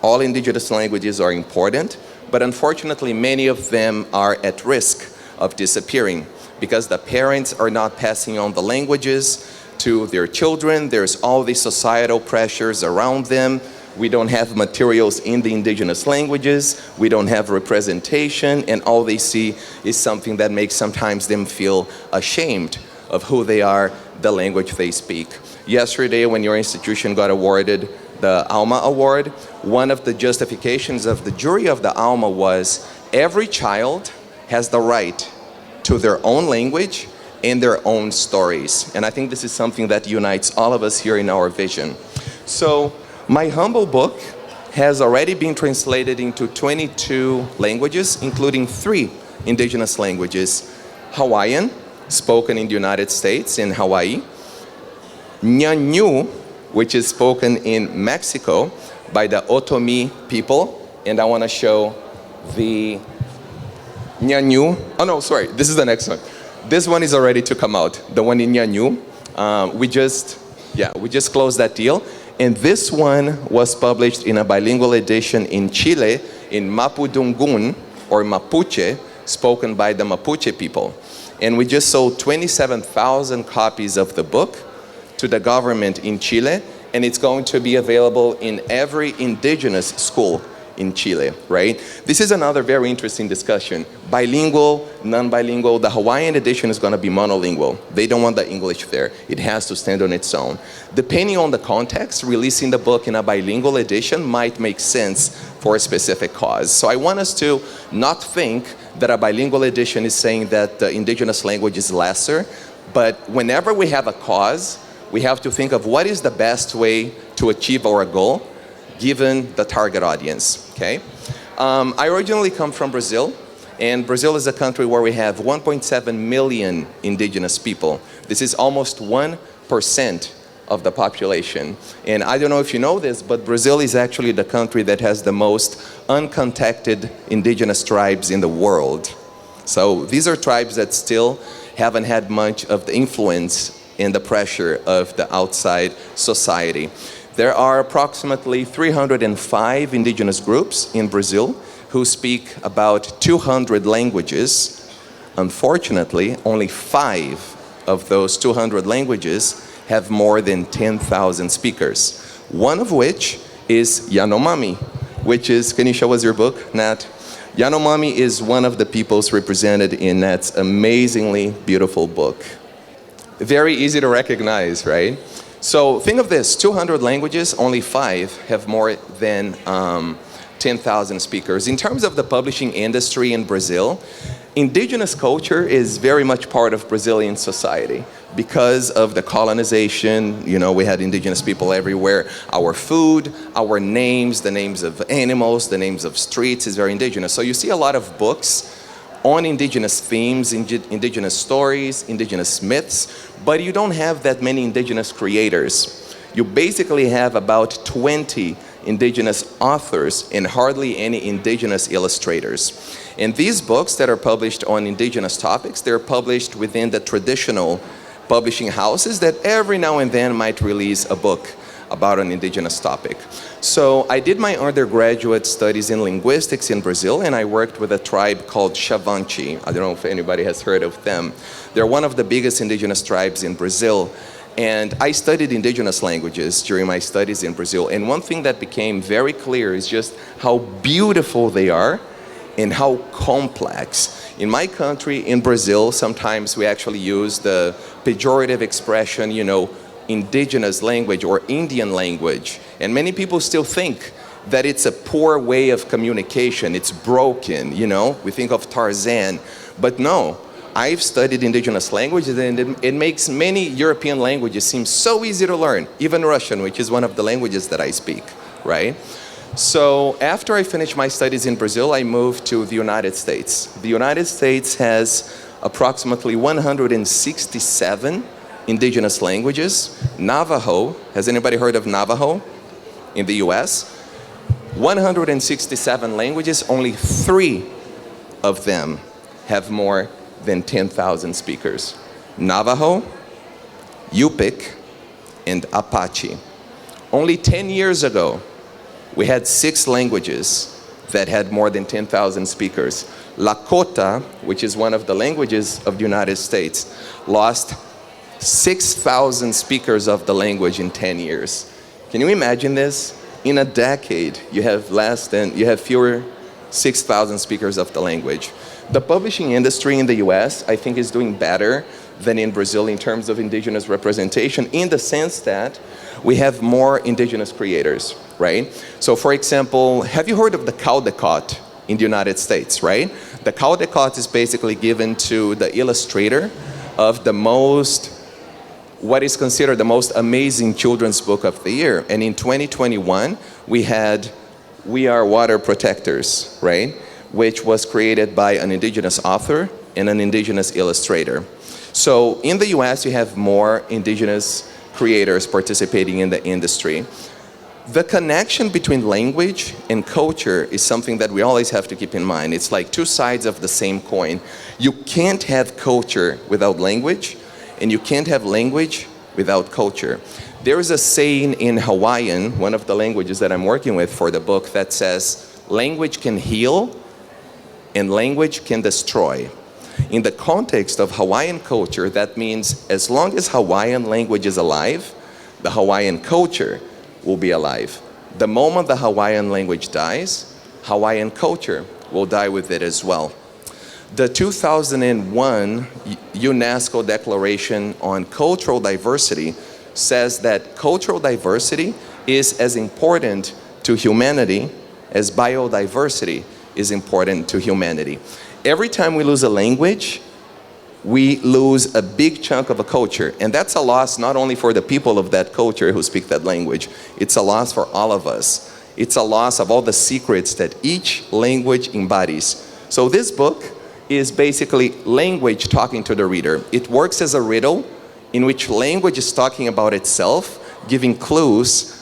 All indigenous languages are important, but unfortunately many of them are at risk of disappearing because the parents are not passing on the languages to their children. There's all these societal pressures around them. We don't have materials in the indigenous languages. We don't have representation, and all they see is something that makes sometimes them feel ashamed of who they are, the language they speak. Yesterday, when your institution got awarded the ALMA Award, one of the justifications of the jury of the ALMA was every child has the right to their own language and their own stories. And I think this is something that unites all of us here in our vision. So my humble book has already been translated into 22 languages, including 3 indigenous languages: Hawaiian, spoken in the United States in Hawaii; Ñañú, which is spoken in Mexico by the Otomi people. And I want to show the Ñañú. Oh no, sorry, this is the next one. This one is already to come out, the one in Ñañú. We just closed that deal. And this one was published in a bilingual edition in Chile, in Mapudungun, or Mapuche, spoken by the Mapuche people. And we just sold 27,000 copies of the book to the government in Chile, and it's going to be available in every indigenous school in Chile, right? This is another very interesting discussion. Bilingual, non-bilingual. The Hawaiian edition is going to be monolingual. They don't want the English there. It has to stand on its own. Depending on the context, releasing the book in a bilingual edition might make sense for a specific cause. So I want us to not think that a bilingual edition is saying that the indigenous language is lesser, but whenever we have a cause, we have to think of what is the best way to achieve our goal given the target audience, okay? I originally come from Brazil, and Brazil is a country where we have 1.7 million indigenous people. This is almost 1% of the population. And I don't know if you know this, but Brazil is actually the country that has the most uncontacted indigenous tribes in the world. So these are tribes that still haven't had much of the influence and the pressure of the outside society. There are approximately 305 indigenous groups in Brazil who speak about 200 languages. Unfortunately, only 5 of those 200 languages have more than 10,000 speakers. One of which is Yanomami, which is, can you show us your book, Nat? Yanomami is one of the peoples represented in Nat's amazingly beautiful book. Very easy to recognize, right? So think of this, 200 languages, only 5 have more than 10,000 speakers. In terms of the publishing industry in Brazil, indigenous culture is very much part of Brazilian society. Because of the colonization, you know, we had indigenous people everywhere. Our food, our names, the names of animals, the names of streets is very indigenous. So you see a lot of books on indigenous themes, indigenous stories, indigenous myths, but you don't have that many indigenous creators. You basically have about 20 indigenous authors and hardly any indigenous illustrators. And these books that are published on indigenous topics, they're published within the traditional publishing houses that every now and then might release a book about an indigenous topic. So I did my undergraduate studies in linguistics in Brazil, and I worked with a tribe called Xavante. I don't know if anybody has heard of them. They're one of the biggest indigenous tribes in Brazil. And I studied indigenous languages during my studies in Brazil. And one thing that became very clear is just how beautiful they are and how complex. In my country, in Brazil, sometimes we actually use the pejorative expression, you know, indigenous language or Indian language. And many people still think that it's a poor way of communication, it's broken, you know, we think of Tarzan. But no, I've studied indigenous languages, and it makes many European languages seem so easy to learn, even Russian, which is one of the languages that I speak, right? So after I finished my studies in Brazil, I moved to the United States. The United States has approximately 167 indigenous languages. Navajo, has anybody heard of Navajo in the US? 167 languages, only 3 of them have more than 10,000 speakers. Navajo, Yupik, and Apache. Only 10 years ago, we had 6 languages that had more than 10,000 speakers. Lakota, which is one of the languages of the United States, lost 6,000 speakers of the language in 10 years. Can you imagine this? In a decade, you have fewer 6,000 speakers of the language. The publishing industry in the US, I think, is doing better than in Brazil in terms of indigenous representation, in the sense that we have more indigenous creators, right? So for example, have you heard of the Caldecott in the United States, right? The Caldecott is basically given to the illustrator of what is considered the most amazing children's book of the year. And in 2021, we had We Are Water Protectors, right? Which was created by an indigenous author and an indigenous illustrator. So in the US, you have more indigenous creators participating in the industry. The connection between language and culture is something that we always have to keep in mind. It's like two sides of the same coin. You can't have culture without language, and you can't have language without culture. There is a saying in Hawaiian, one of the languages that I'm working with for the book, that says, language can heal and language can destroy. In the context of Hawaiian culture, that means as long as Hawaiian language is alive, the Hawaiian culture will be alive. The moment the Hawaiian language dies, Hawaiian culture will die with it as well. The 2001 UNESCO Declaration on Cultural Diversity says that cultural diversity is as important to humanity as biodiversity is important to humanity. Every time we lose a language, we lose a big chunk of a culture. And that's a loss not only for the people of that culture who speak that language, it's a loss for all of us. It's a loss of all the secrets that each language embodies. So this book is basically language talking to the reader. It works as a riddle in which language is talking about itself, giving clues.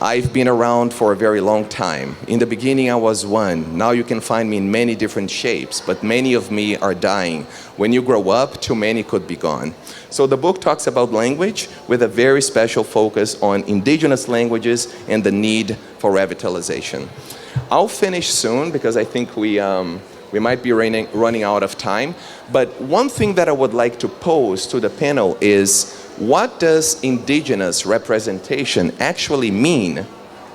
I've been around for a very long time. In the beginning, I was one. Now you can find me in many different shapes, but many of me are dying. When you grow up, too many could be gone. So the book talks about language with a very special focus on indigenous languages and the need for revitalization. I'll finish soon because I think we might be running out of time. But one thing that I would like to pose to the panel is, what does indigenous representation actually mean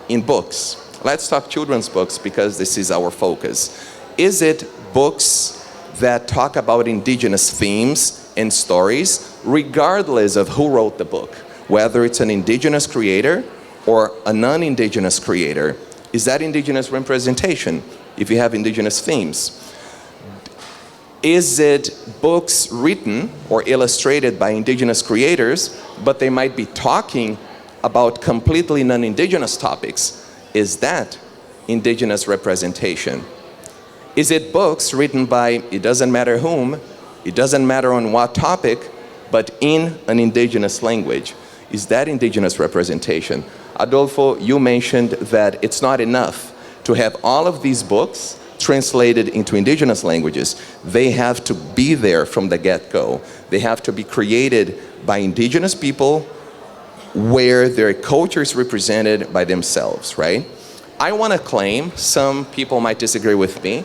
in books? Let's talk children's books because this is our focus. Is it books that talk about indigenous themes and stories, regardless of who wrote the book, whether it's an indigenous creator or a non-indigenous creator? Is that indigenous representation if you have indigenous themes? Is it books written or illustrated by indigenous creators, but they might be talking about completely non-indigenous topics? Is that indigenous representation? Is it books written by, it doesn't matter whom, it doesn't matter on what topic, but in an indigenous language? Is that indigenous representation? Adolfo, you mentioned that it's not enough to have all of these books translated into indigenous languages. They have to be there from the get-go. They have to be created by indigenous people where their culture is represented by themselves, right? I want to claim, some people might disagree with me,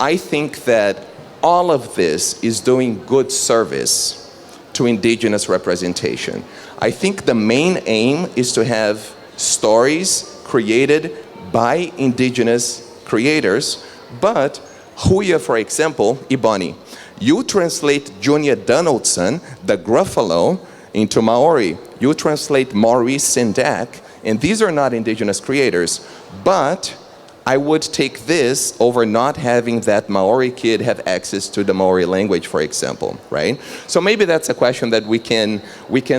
I think that all of this is doing good service to indigenous representation. I think the main aim is to have stories created by indigenous creators. But Huya, for example, Ibani, you translate Junior Donaldson, the Gruffalo, into Maori. You translate Maurice Sendak, and these are not indigenous creators. But I would take this over not having that Maori kid have access to the Maori language, for example, right? So maybe that's a question that we can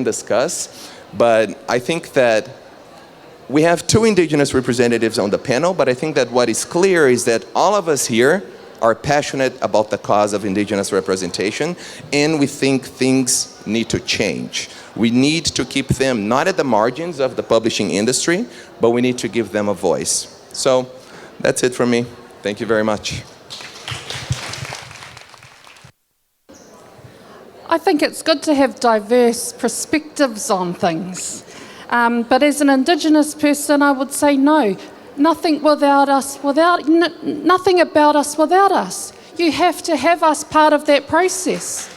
discuss. But I think that we have two indigenous representatives on the panel, but I think that what is clear is that all of us here are passionate about the cause of indigenous representation, and we think things need to change. We need to keep them not at the margins of the publishing industry, but we need to give them a voice. So that's it from me. Thank you very much. I think it's good to have diverse perspectives on things. But as an Indigenous person, I would say no. Nothing about us without us. You have to have us part of that process.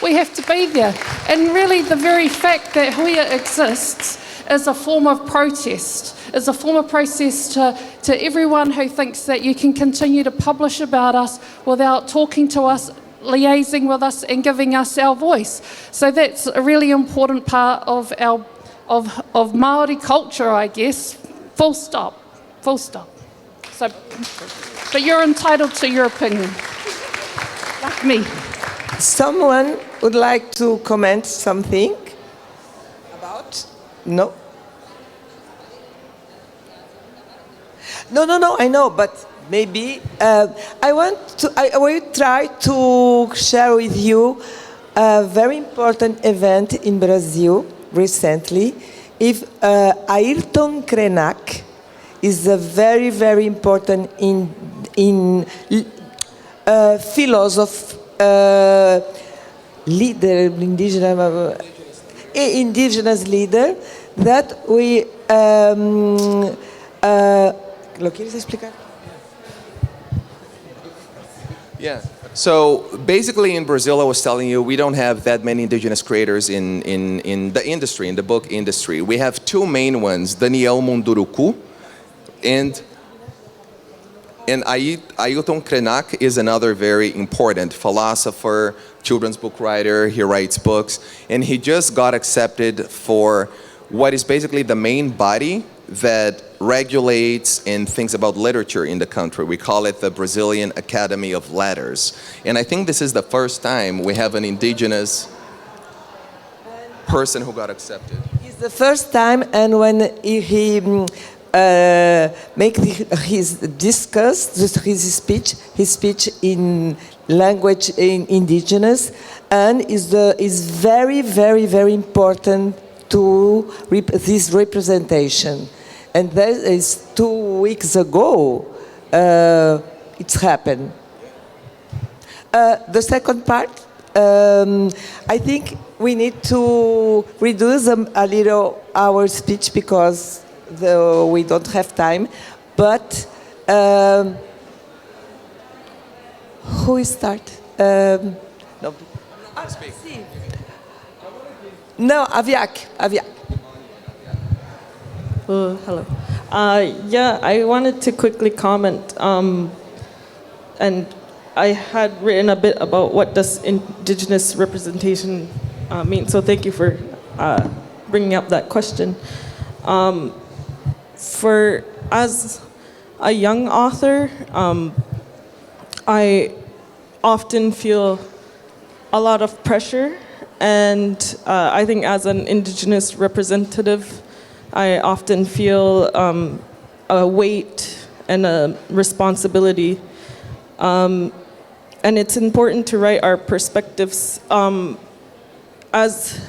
We have to be there. And really the very fact that Huia exists is a form of protest, is a form of protest to everyone who thinks that you can continue to publish about us without talking to us, liaising with us and giving us our voice. So that's a really important part of our of Māori culture, I guess. Full stop. Full stop. So, but you're entitled to your opinion, like me. Someone would like to comment something about? No? No, I know, but maybe I will try to share with you a very important event in Brazil recently. If Ayrton Krenak is a very, very important philosopher, leader, indigenous leader that we. ¿Lo quieres explicar? Yeah. So basically in Brazil, I was telling you, we don't have that many indigenous creators in the industry, in the book industry. We have two main ones, Daniel Munduruku and Ayrton Krenak is another very important philosopher, children's book writer. He writes books, and he just got accepted for what is basically the main body that regulates and thinks about literature in the country. We call it the Brazilian Academy of Letters. And I think this is the first time we have an indigenous person who got accepted. It's the first time, and when he make his speech in language in indigenous, and is very, very, very important to this representation. And that is 2 weeks ago it's happened. The second part, I think we need to reduce a little our speech because we don't have time. But who will start? No. Speak. No, Aviak. Hello. Yeah, I wanted to quickly comment, and I had written a bit about what does Indigenous representation mean. So thank you for bringing up that question. As a young author, I often feel a lot of pressure, and I think as an Indigenous representative, I often feel a weight and a responsibility. And it's important to write our perspectives. As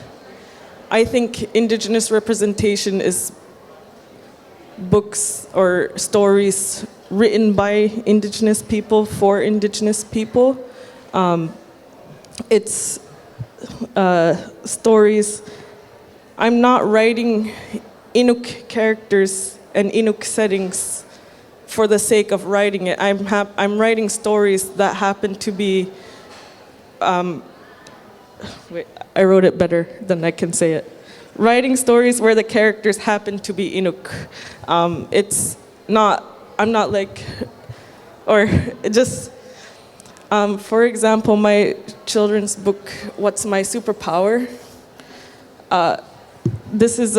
I think Indigenous representation is books or stories written by Indigenous people for Indigenous people. It's stories. I'm not writing Inuk characters and Inuk settings for the sake of writing it. I'm writing stories that happen to be. Wait, I wrote it better than I can say it. Writing stories where the characters happen to be Inuk. It's not. I'm not like, or just. For example, my children's book, What's My Superpower? This is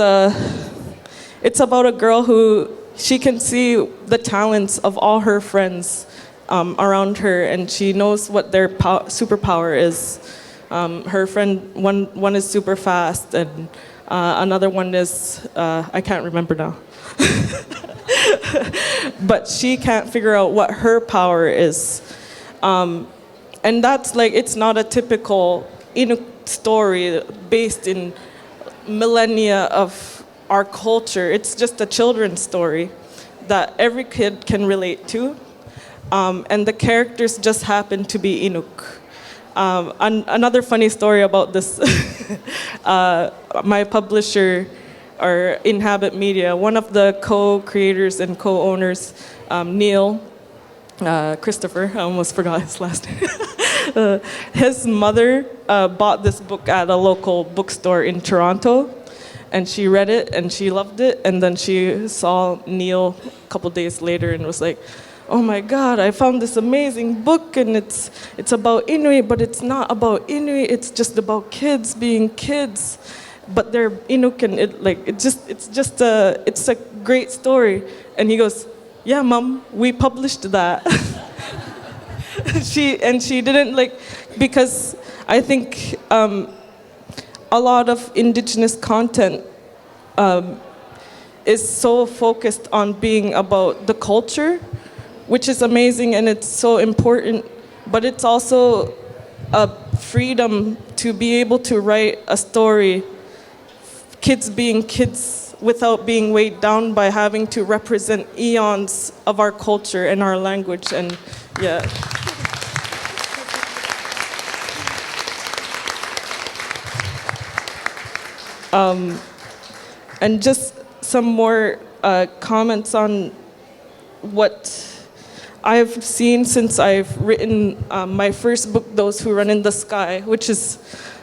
it's about a girl who, she can see the talents of all her friends around her, and she knows what their superpower is. Her friend, one is super fast, and another one is, I can't remember now. But she can't figure out what her power is. And that's like, it's not a typical Inuk story based in millennia of our culture. It's just a children's story that every kid can relate to. And the characters just happen to be Inuk. Another funny story about this, my publisher, or Inhabit Media, one of the co-creators and co-owners, Neil, Christopher, I almost forgot his last name. His mother bought this book at a local bookstore in Toronto, and she read it and she loved it, and then she saw Neil a couple days later and was like, oh my God, I found this amazing book, and it's about Inuit, but it's not about Inuit, it's just about kids being kids. But they're Inuk, and it's a great story. And he goes, yeah, Mom, we published that. She didn't because I think a lot of Indigenous content is so focused on being about the culture, which is amazing and it's so important, but it's also a freedom to be able to write a story, kids being kids, without being weighed down by having to represent eons of our culture and our language. And yeah. And just some more comments on what I've seen since I've written my first book, Those Who Run in the Sky, which is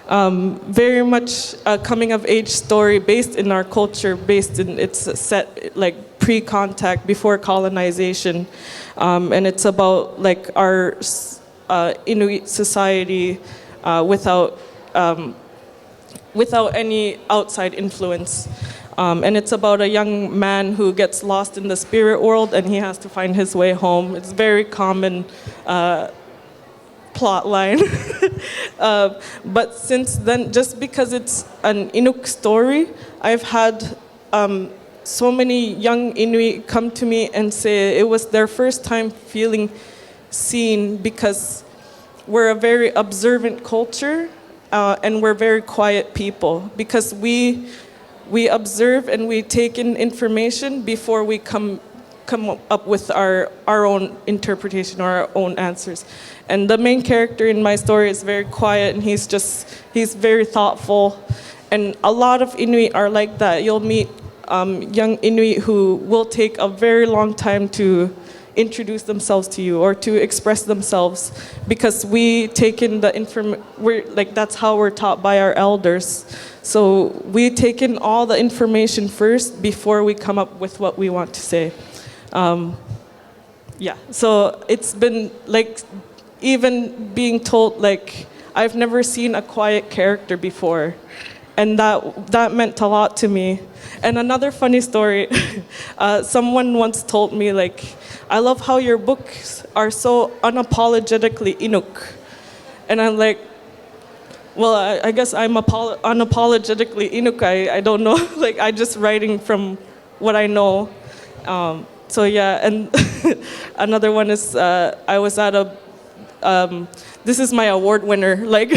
very much a coming-of-age story based in our culture, it's set like pre-contact, before colonization, and it's about like our Inuit society without any outside influence. And it's about a young man who gets lost in the spirit world and he has to find his way home. It's very common plot line. But since then, just because it's an Inuk story, I've had so many young Inuit come to me and say it was their first time feeling seen, because we're a very observant culture and we're very quiet people, because we observe and we take in information before we come up with our own interpretation or our own answers. And the main character in my story is very quiet, and he's very thoughtful. And a lot of Inuit are like that. You'll meet young Inuit who will take a very long time to introduce themselves to you or to express themselves, because we take in the information. That's how we're taught by our elders. So we take in all the information first before we come up with what we want to say. Yeah, so it's been like, even being told like, I've never seen a quiet character before. And that meant a lot to me. And another funny story, someone once told me like, I love how your books are so unapologetically Inuk. And I'm like, well, I guess I'm unapologetically Inuk. I don't know, like I just writing from what I know. So yeah, and another one is I was at this is my award winner. Like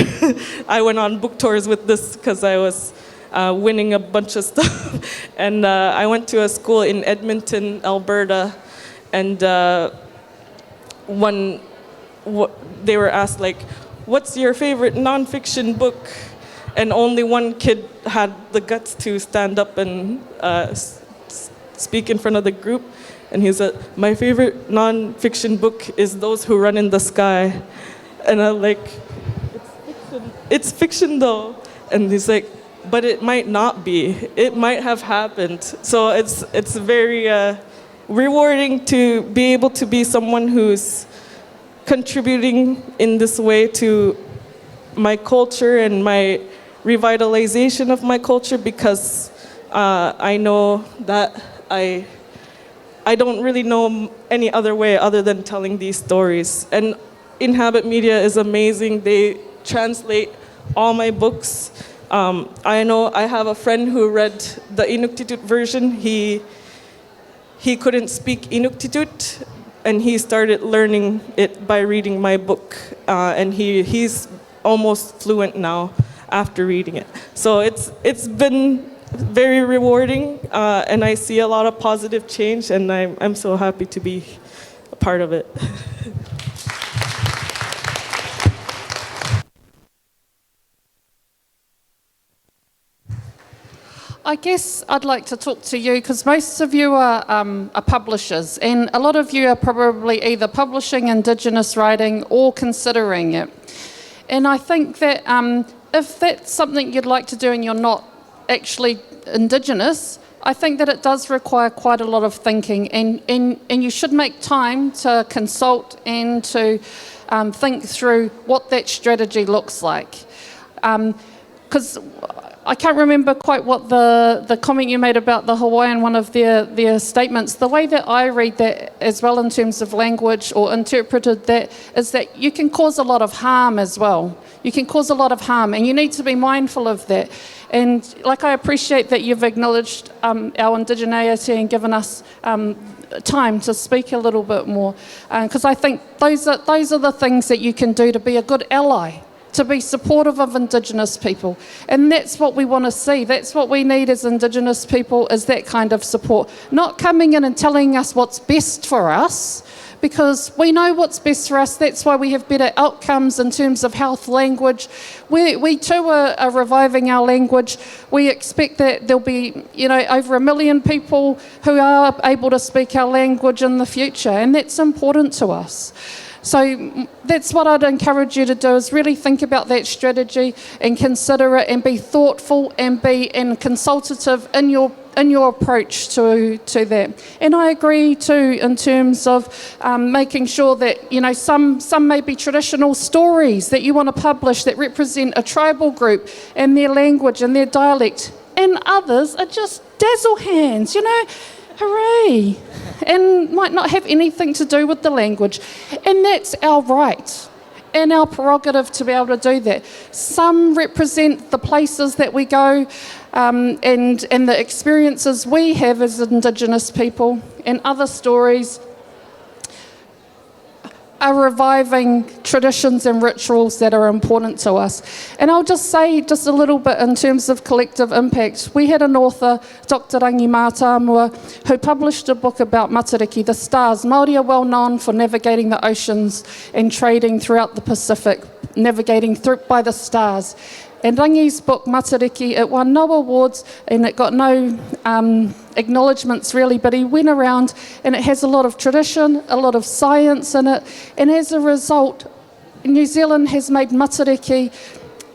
I went on book tours with this because I was winning a bunch of stuff. And I went to a school in Edmonton, Alberta, and they were asked like, what's your favorite nonfiction book? And only one kid had the guts to stand up and speak in front of the group. And he said, my favorite nonfiction book is Those Who Run in the Sky. And I'm like, it's fiction though. And he's like, but it might not be. It might have happened. So it's very rewarding to be able to be someone who's contributing in this way to my culture and my revitalization of my culture, because I know that I don't really know any other way other than telling these stories. And Inhabit Media is amazing. They translate all my books. I know I have a friend who read the Inuktitut version. He couldn't speak Inuktitut, and he started learning it by reading my book. And he's almost fluent now after reading it. So it's been very rewarding, and I see a lot of positive change, and I'm so happy to be a part of it. I guess I'd like to talk to you because most of you are publishers, and a lot of you are probably either publishing Indigenous writing or considering it. And I think that if that's something you'd like to do and you're not actually Indigenous, I think that it does require quite a lot of thinking, and you should make time to consult and to think through what that strategy looks like. Because I can't remember quite what the comment you made about the Hawaiian, one of their statements. The way that I read that as well in terms of language or interpreted that is that you can cause a lot of harm as well. You can cause a lot of harm, and you need to be mindful of that. And like, I appreciate that you've acknowledged our indigeneity and given us time to speak a little bit more, because I think those are the things that you can do to be a good ally, to be supportive of Indigenous people. And that's what we want to see. That's what we need as Indigenous people, is that kind of support. Not coming in and telling us what's best for us, because we know what's best for us. That's why we have better outcomes in terms of health, language. We too are reviving our language. We expect that there'll be, over 1 million people who are able to speak our language in the future, and that's important to us. So that's what I'd encourage you to do, is really think about that strategy and consider it, and be thoughtful and be consultative in your approach to that. And I agree too in terms of making sure that, some may be traditional stories that you want to publish that represent a tribal group and their language and their dialect, and others are just dazzle hands, hooray, and might not have anything to do with the language. And that's our right and our prerogative to be able to do that. Some represent the places that we go and the experiences we have as Indigenous people, and other stories are reviving traditions and rituals that are important to us. And I'll just say just a little bit in terms of collective impact. We had an author, Dr. Rangi Mātāmua, who published a book about Matariki, the stars. Māori are well known for navigating the oceans and trading throughout the Pacific, navigating through by the stars. And Rangi's book, Matariki, it won no awards and it got no acknowledgements really, but he went around, and it has a lot of tradition, a lot of science in it, and as a result, New Zealand has made Matariki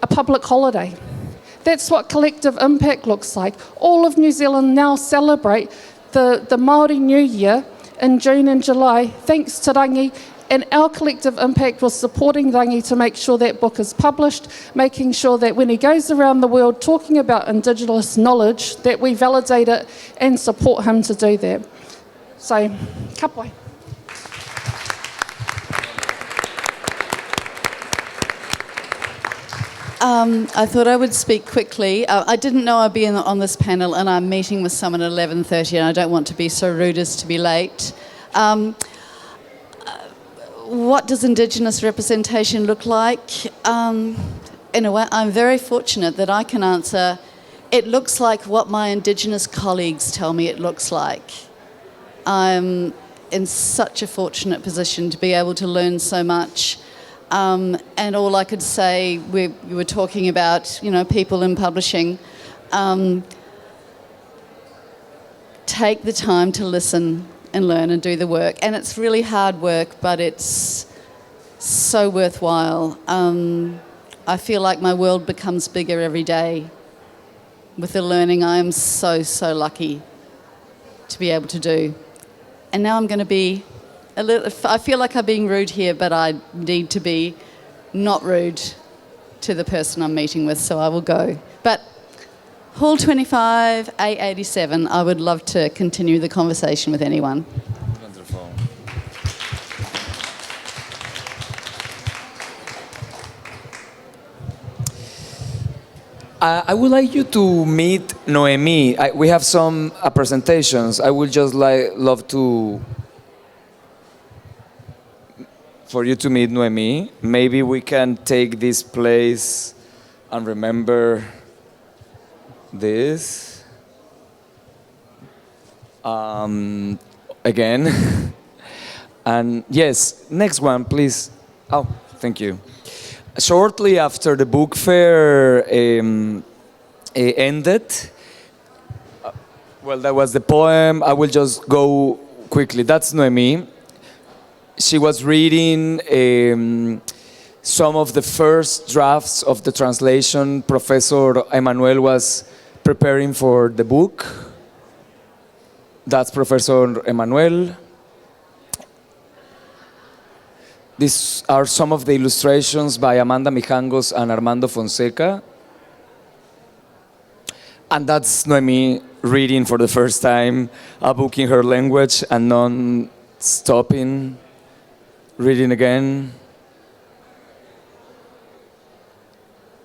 a public holiday. That's what collective impact looks like. All of New Zealand now celebrate the Māori New Year in June and July, thanks to Rangi. And our collective impact was supporting Rangi to make sure that book is published, making sure that when he goes around the world talking about Indigenous knowledge, that we validate it and support him to do that. So, ka pai. I thought I would speak quickly. I didn't know I'd be on this panel, and I'm meeting with someone at 11:30, and I don't want to be so rude as to be late. What does Indigenous representation look like? In a way, I'm very fortunate that I can answer, it looks like what my Indigenous colleagues tell me it looks like. I'm in such a fortunate position to be able to learn so much. And all I could say, we were talking about, people in publishing. Take the time to listen and learn and do the work. And it's really hard work, but it's so worthwhile. I feel like my world becomes bigger every day with the learning I am so, so lucky to be able to do. And now I'm going to be I feel like I'm being rude here, but I need to be not rude to the person I'm meeting with, so I will go. But Hall 25, A87, I would love to continue the conversation with anyone. Wonderful. I would like you to meet Noemi. We have some presentations. I would just love for you to meet Noemi. Maybe we can take this place and remember this again. And yes, next one, please. Oh, thank you. Shortly after the book fair ended, Well, that was the poem. I will just go quickly. That's Noemi. She was reading some of the first drafts of the translation. Professor Emmanuel was preparing for the book. That's Professor Emmanuel. These are some of the illustrations by Amanda Mijangos and Armando Fonseca. And that's Noemi reading for the first time a book in her language and non-stopping, reading again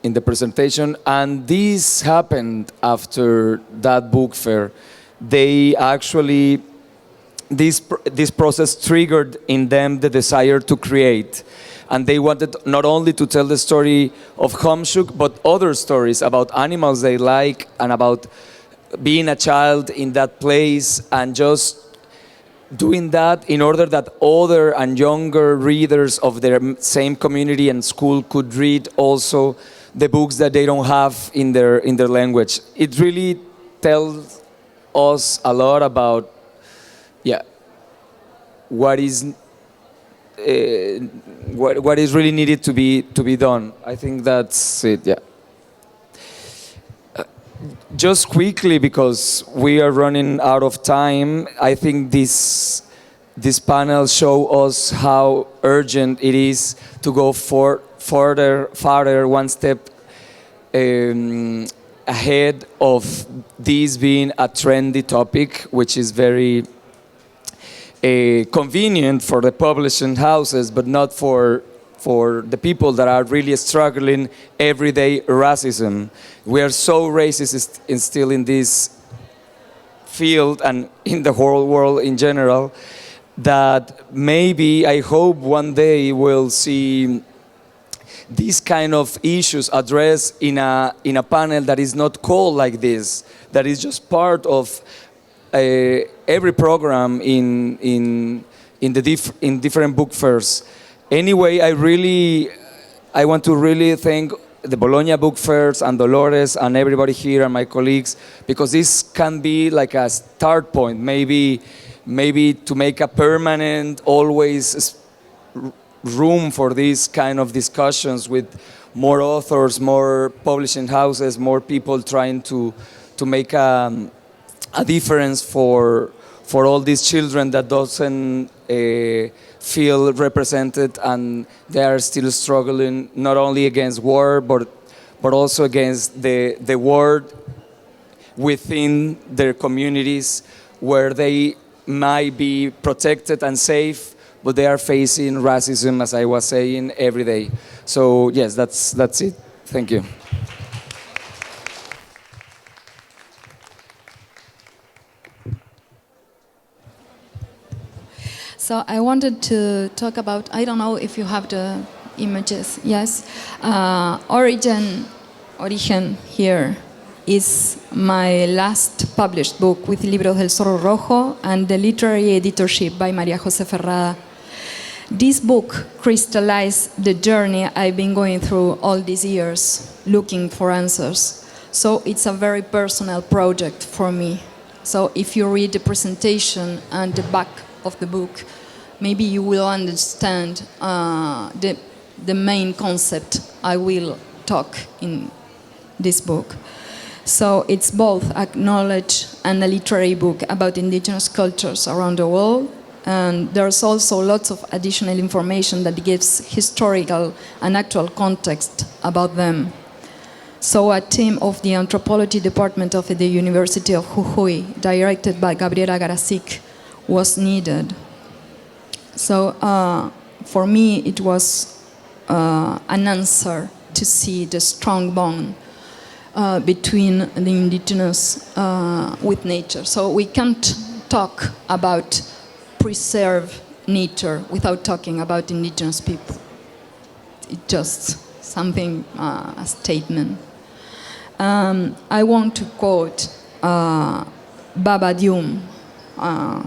in the presentation. And this happened after that book fair. They actually, this process triggered in them the desire to create. And they wanted not only to tell the story of Homeshuk, but other stories about animals they like and about being a child in that place, and just doing that in order that other and younger readers of their same community and school could read also the books that they don't have in their language. It really tells us a lot about, what is really needed to be done. I think that's it. Yeah. Just quickly, because we are running out of time, I think this panel show us how urgent it is to go farther, one step ahead of this being a trendy topic, which is very convenient for the publishing houses, but not for the people that are really struggling everyday racism. We are so racist still in this field and in the whole world in general, that maybe, I hope one day we'll see these kind of issues addressed in a panel that is not called like this, that is just part of every program in different book fairs. Anyway, I want to really thank the Bologna Book Fairs and Dolores and everybody here and my colleagues, because this can be like a start point, maybe to make a permanent, always room for these kind of discussions with more authors, more publishing houses, more people trying to make a difference for all these children that doesn't feel represented, and they are still struggling not only against war but also against the war within their communities, where they might be protected and safe, but they are facing racism, as I was saying, every day. So yes, that's it. Thank you. So I wanted to talk about, I don't know if you have the images, yes. Origen here is my last published book with Libros del Zorro Rojo and the literary editorship by María José Ferrada. This book crystallized the journey I've been going through all these years, looking for answers. So it's a very personal project for me. So if you read the presentation and the back of the book, maybe you will understand the main concept I will talk in this book. So it's both a knowledge and a literary book about indigenous cultures around the world, and there's also lots of additional information that gives historical and actual context about them. So a team of the anthropology department of the University of Jujuy, directed by Gabriela Garasic, was needed. So for me, it was an answer to see the strong bond between the indigenous with nature. So we can't talk about preserve nature without talking about indigenous people. It's just something, a statement. I want to quote Baba Dioum,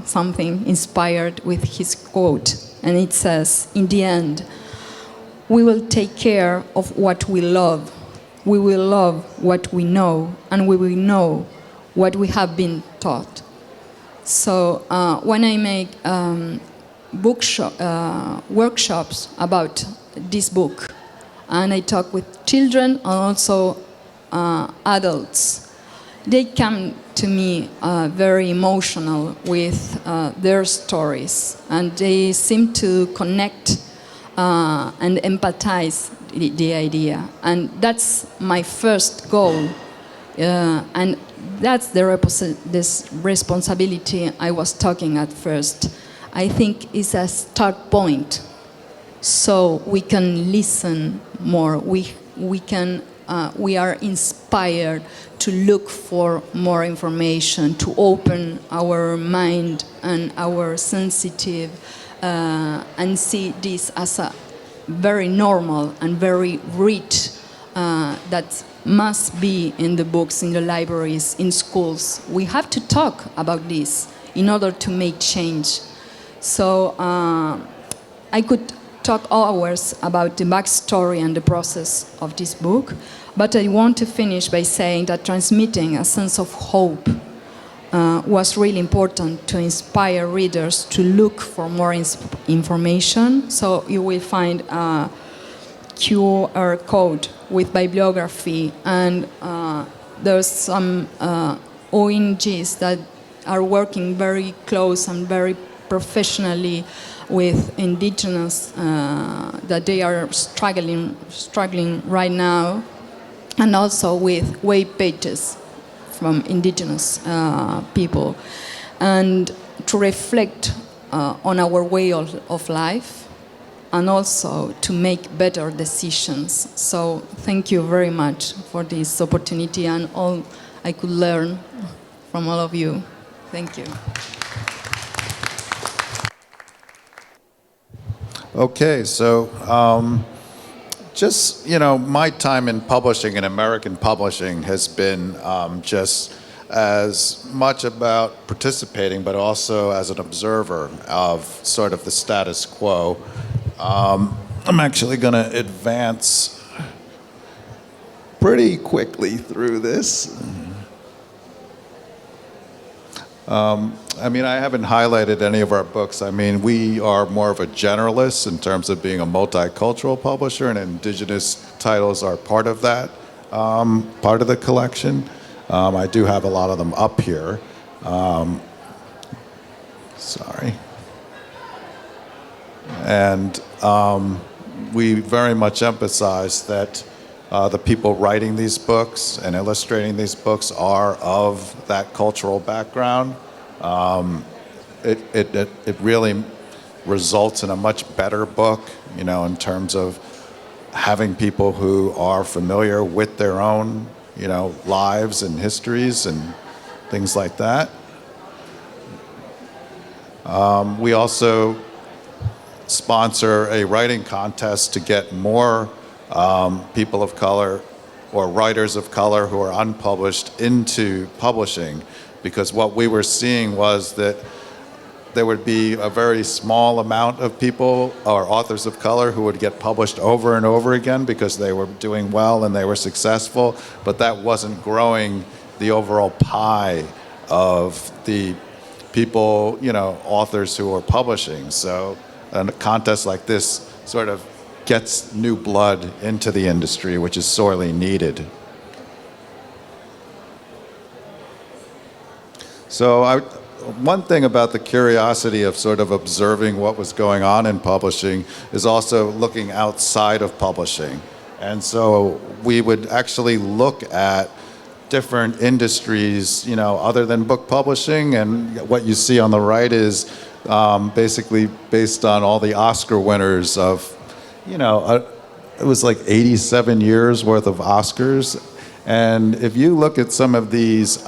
something inspired with his quote, and it says, in the end, we will take care of what we love, we will love what we know, and we will know what we have been taught. taught. So when I make workshops about this book, and I talk with children and also adults, they come to me very emotional with their stories, and they seem to connect and empathize the idea. And that's my first goal. And that's this responsibility I was talking at first. I think it's a start point, so we can listen more. We are inspired to look for more information, to open our mind and our sensitive, and see this as a very normal and very rich that must be in the books, in the libraries, in schools. We have to talk about this in order to make change. So I could talk hours about the backstory and the process of this book, but I want to finish by saying that transmitting a sense of hope was really important to inspire readers to look for more information. So you will find a QR code with bibliography, and there's some ONGs that are working very close and very professionally with Indigenous, that they are struggling right now, and also with web pages from Indigenous people, and to reflect on our way of life, and also to make better decisions. So thank you very much for this opportunity and all I could learn from all of you. Thank you. Okay, so just, my time in publishing, in American publishing, has been just as much about participating, but also as an observer of sort of the status quo. I'm actually going to advance pretty quickly through this. I haven't highlighted any of our books. We are more of a generalist in terms of being a multicultural publisher, and Indigenous titles are part of that, part of the collection. I do have a lot of them up here. Sorry. And we very much emphasize that the people writing these books and illustrating these books are of that cultural background. It really results in a much better book, in terms of having people who are familiar with their own, lives and histories and things like that. We also sponsor a writing contest to get more people of color or writers of color who are unpublished into publishing, because what we were seeing was that there would be a very small amount of people or authors of color who would get published over and over again because they were doing well and they were successful, but that wasn't growing the overall pie of the people, authors who are publishing. So a contest like this sort of gets new blood into the industry, which is sorely needed. So one thing about the curiosity of sort of observing what was going on in publishing is also looking outside of publishing. And so we would actually look at different industries, other than book publishing. And what you see on the right is basically based on all the Oscar winners of, it was like 87 years worth of Oscars. And if you look at some of these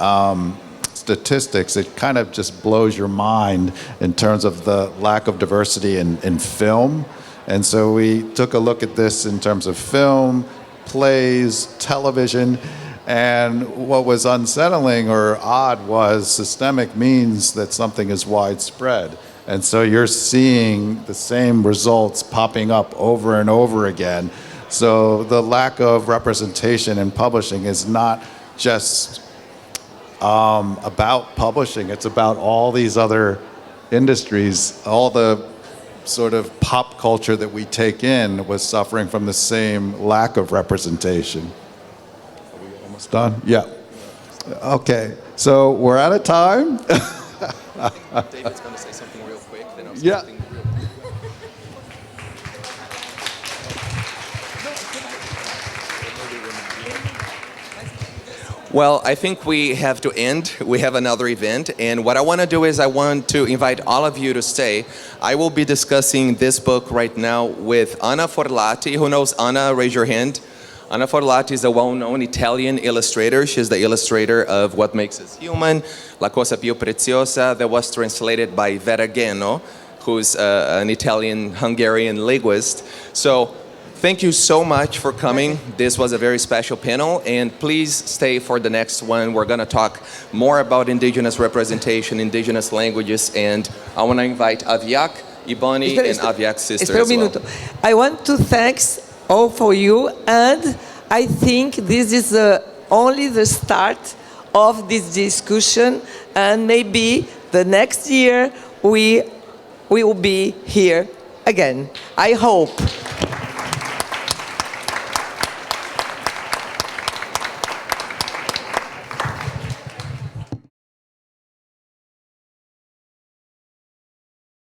statistics, it kind of just blows your mind in terms of the lack of diversity in film. And so we took a look at this in terms of film, plays, television, and what was unsettling or odd was systemic means that something is widespread. And so you're seeing the same results popping up over and over again. So the lack of representation in publishing is not just about publishing. It's about all these other industries. All the sort of pop culture that we take in was suffering from the same lack of representation. Are we almost done? Yeah. Okay. So we're out of time. David's going to say something real quick. Then I'll say Yeah. something real quick. Well, I think we have to end. We have another event. And what I want to do is I want to invite all of you to stay. I will be discussing this book right now with Anna Forlati. Who knows Anna? Raise your hand. Anna Forlati is a well-known Italian illustrator. She's the illustrator of What Makes Us Human, La Cosa Più Preziosa, that was translated by Vera Geno, who's an Italian-Hungarian linguist. So thank you so much for coming. This was a very special panel, and please stay for the next one. We're going to talk more about Indigenous representation, Indigenous languages, and I want to invite Aviak, Ibani, and Aviak's sister as well. I want to thank all for you, and I think this is only the start of this discussion, and maybe the next year we will be here again. I hope.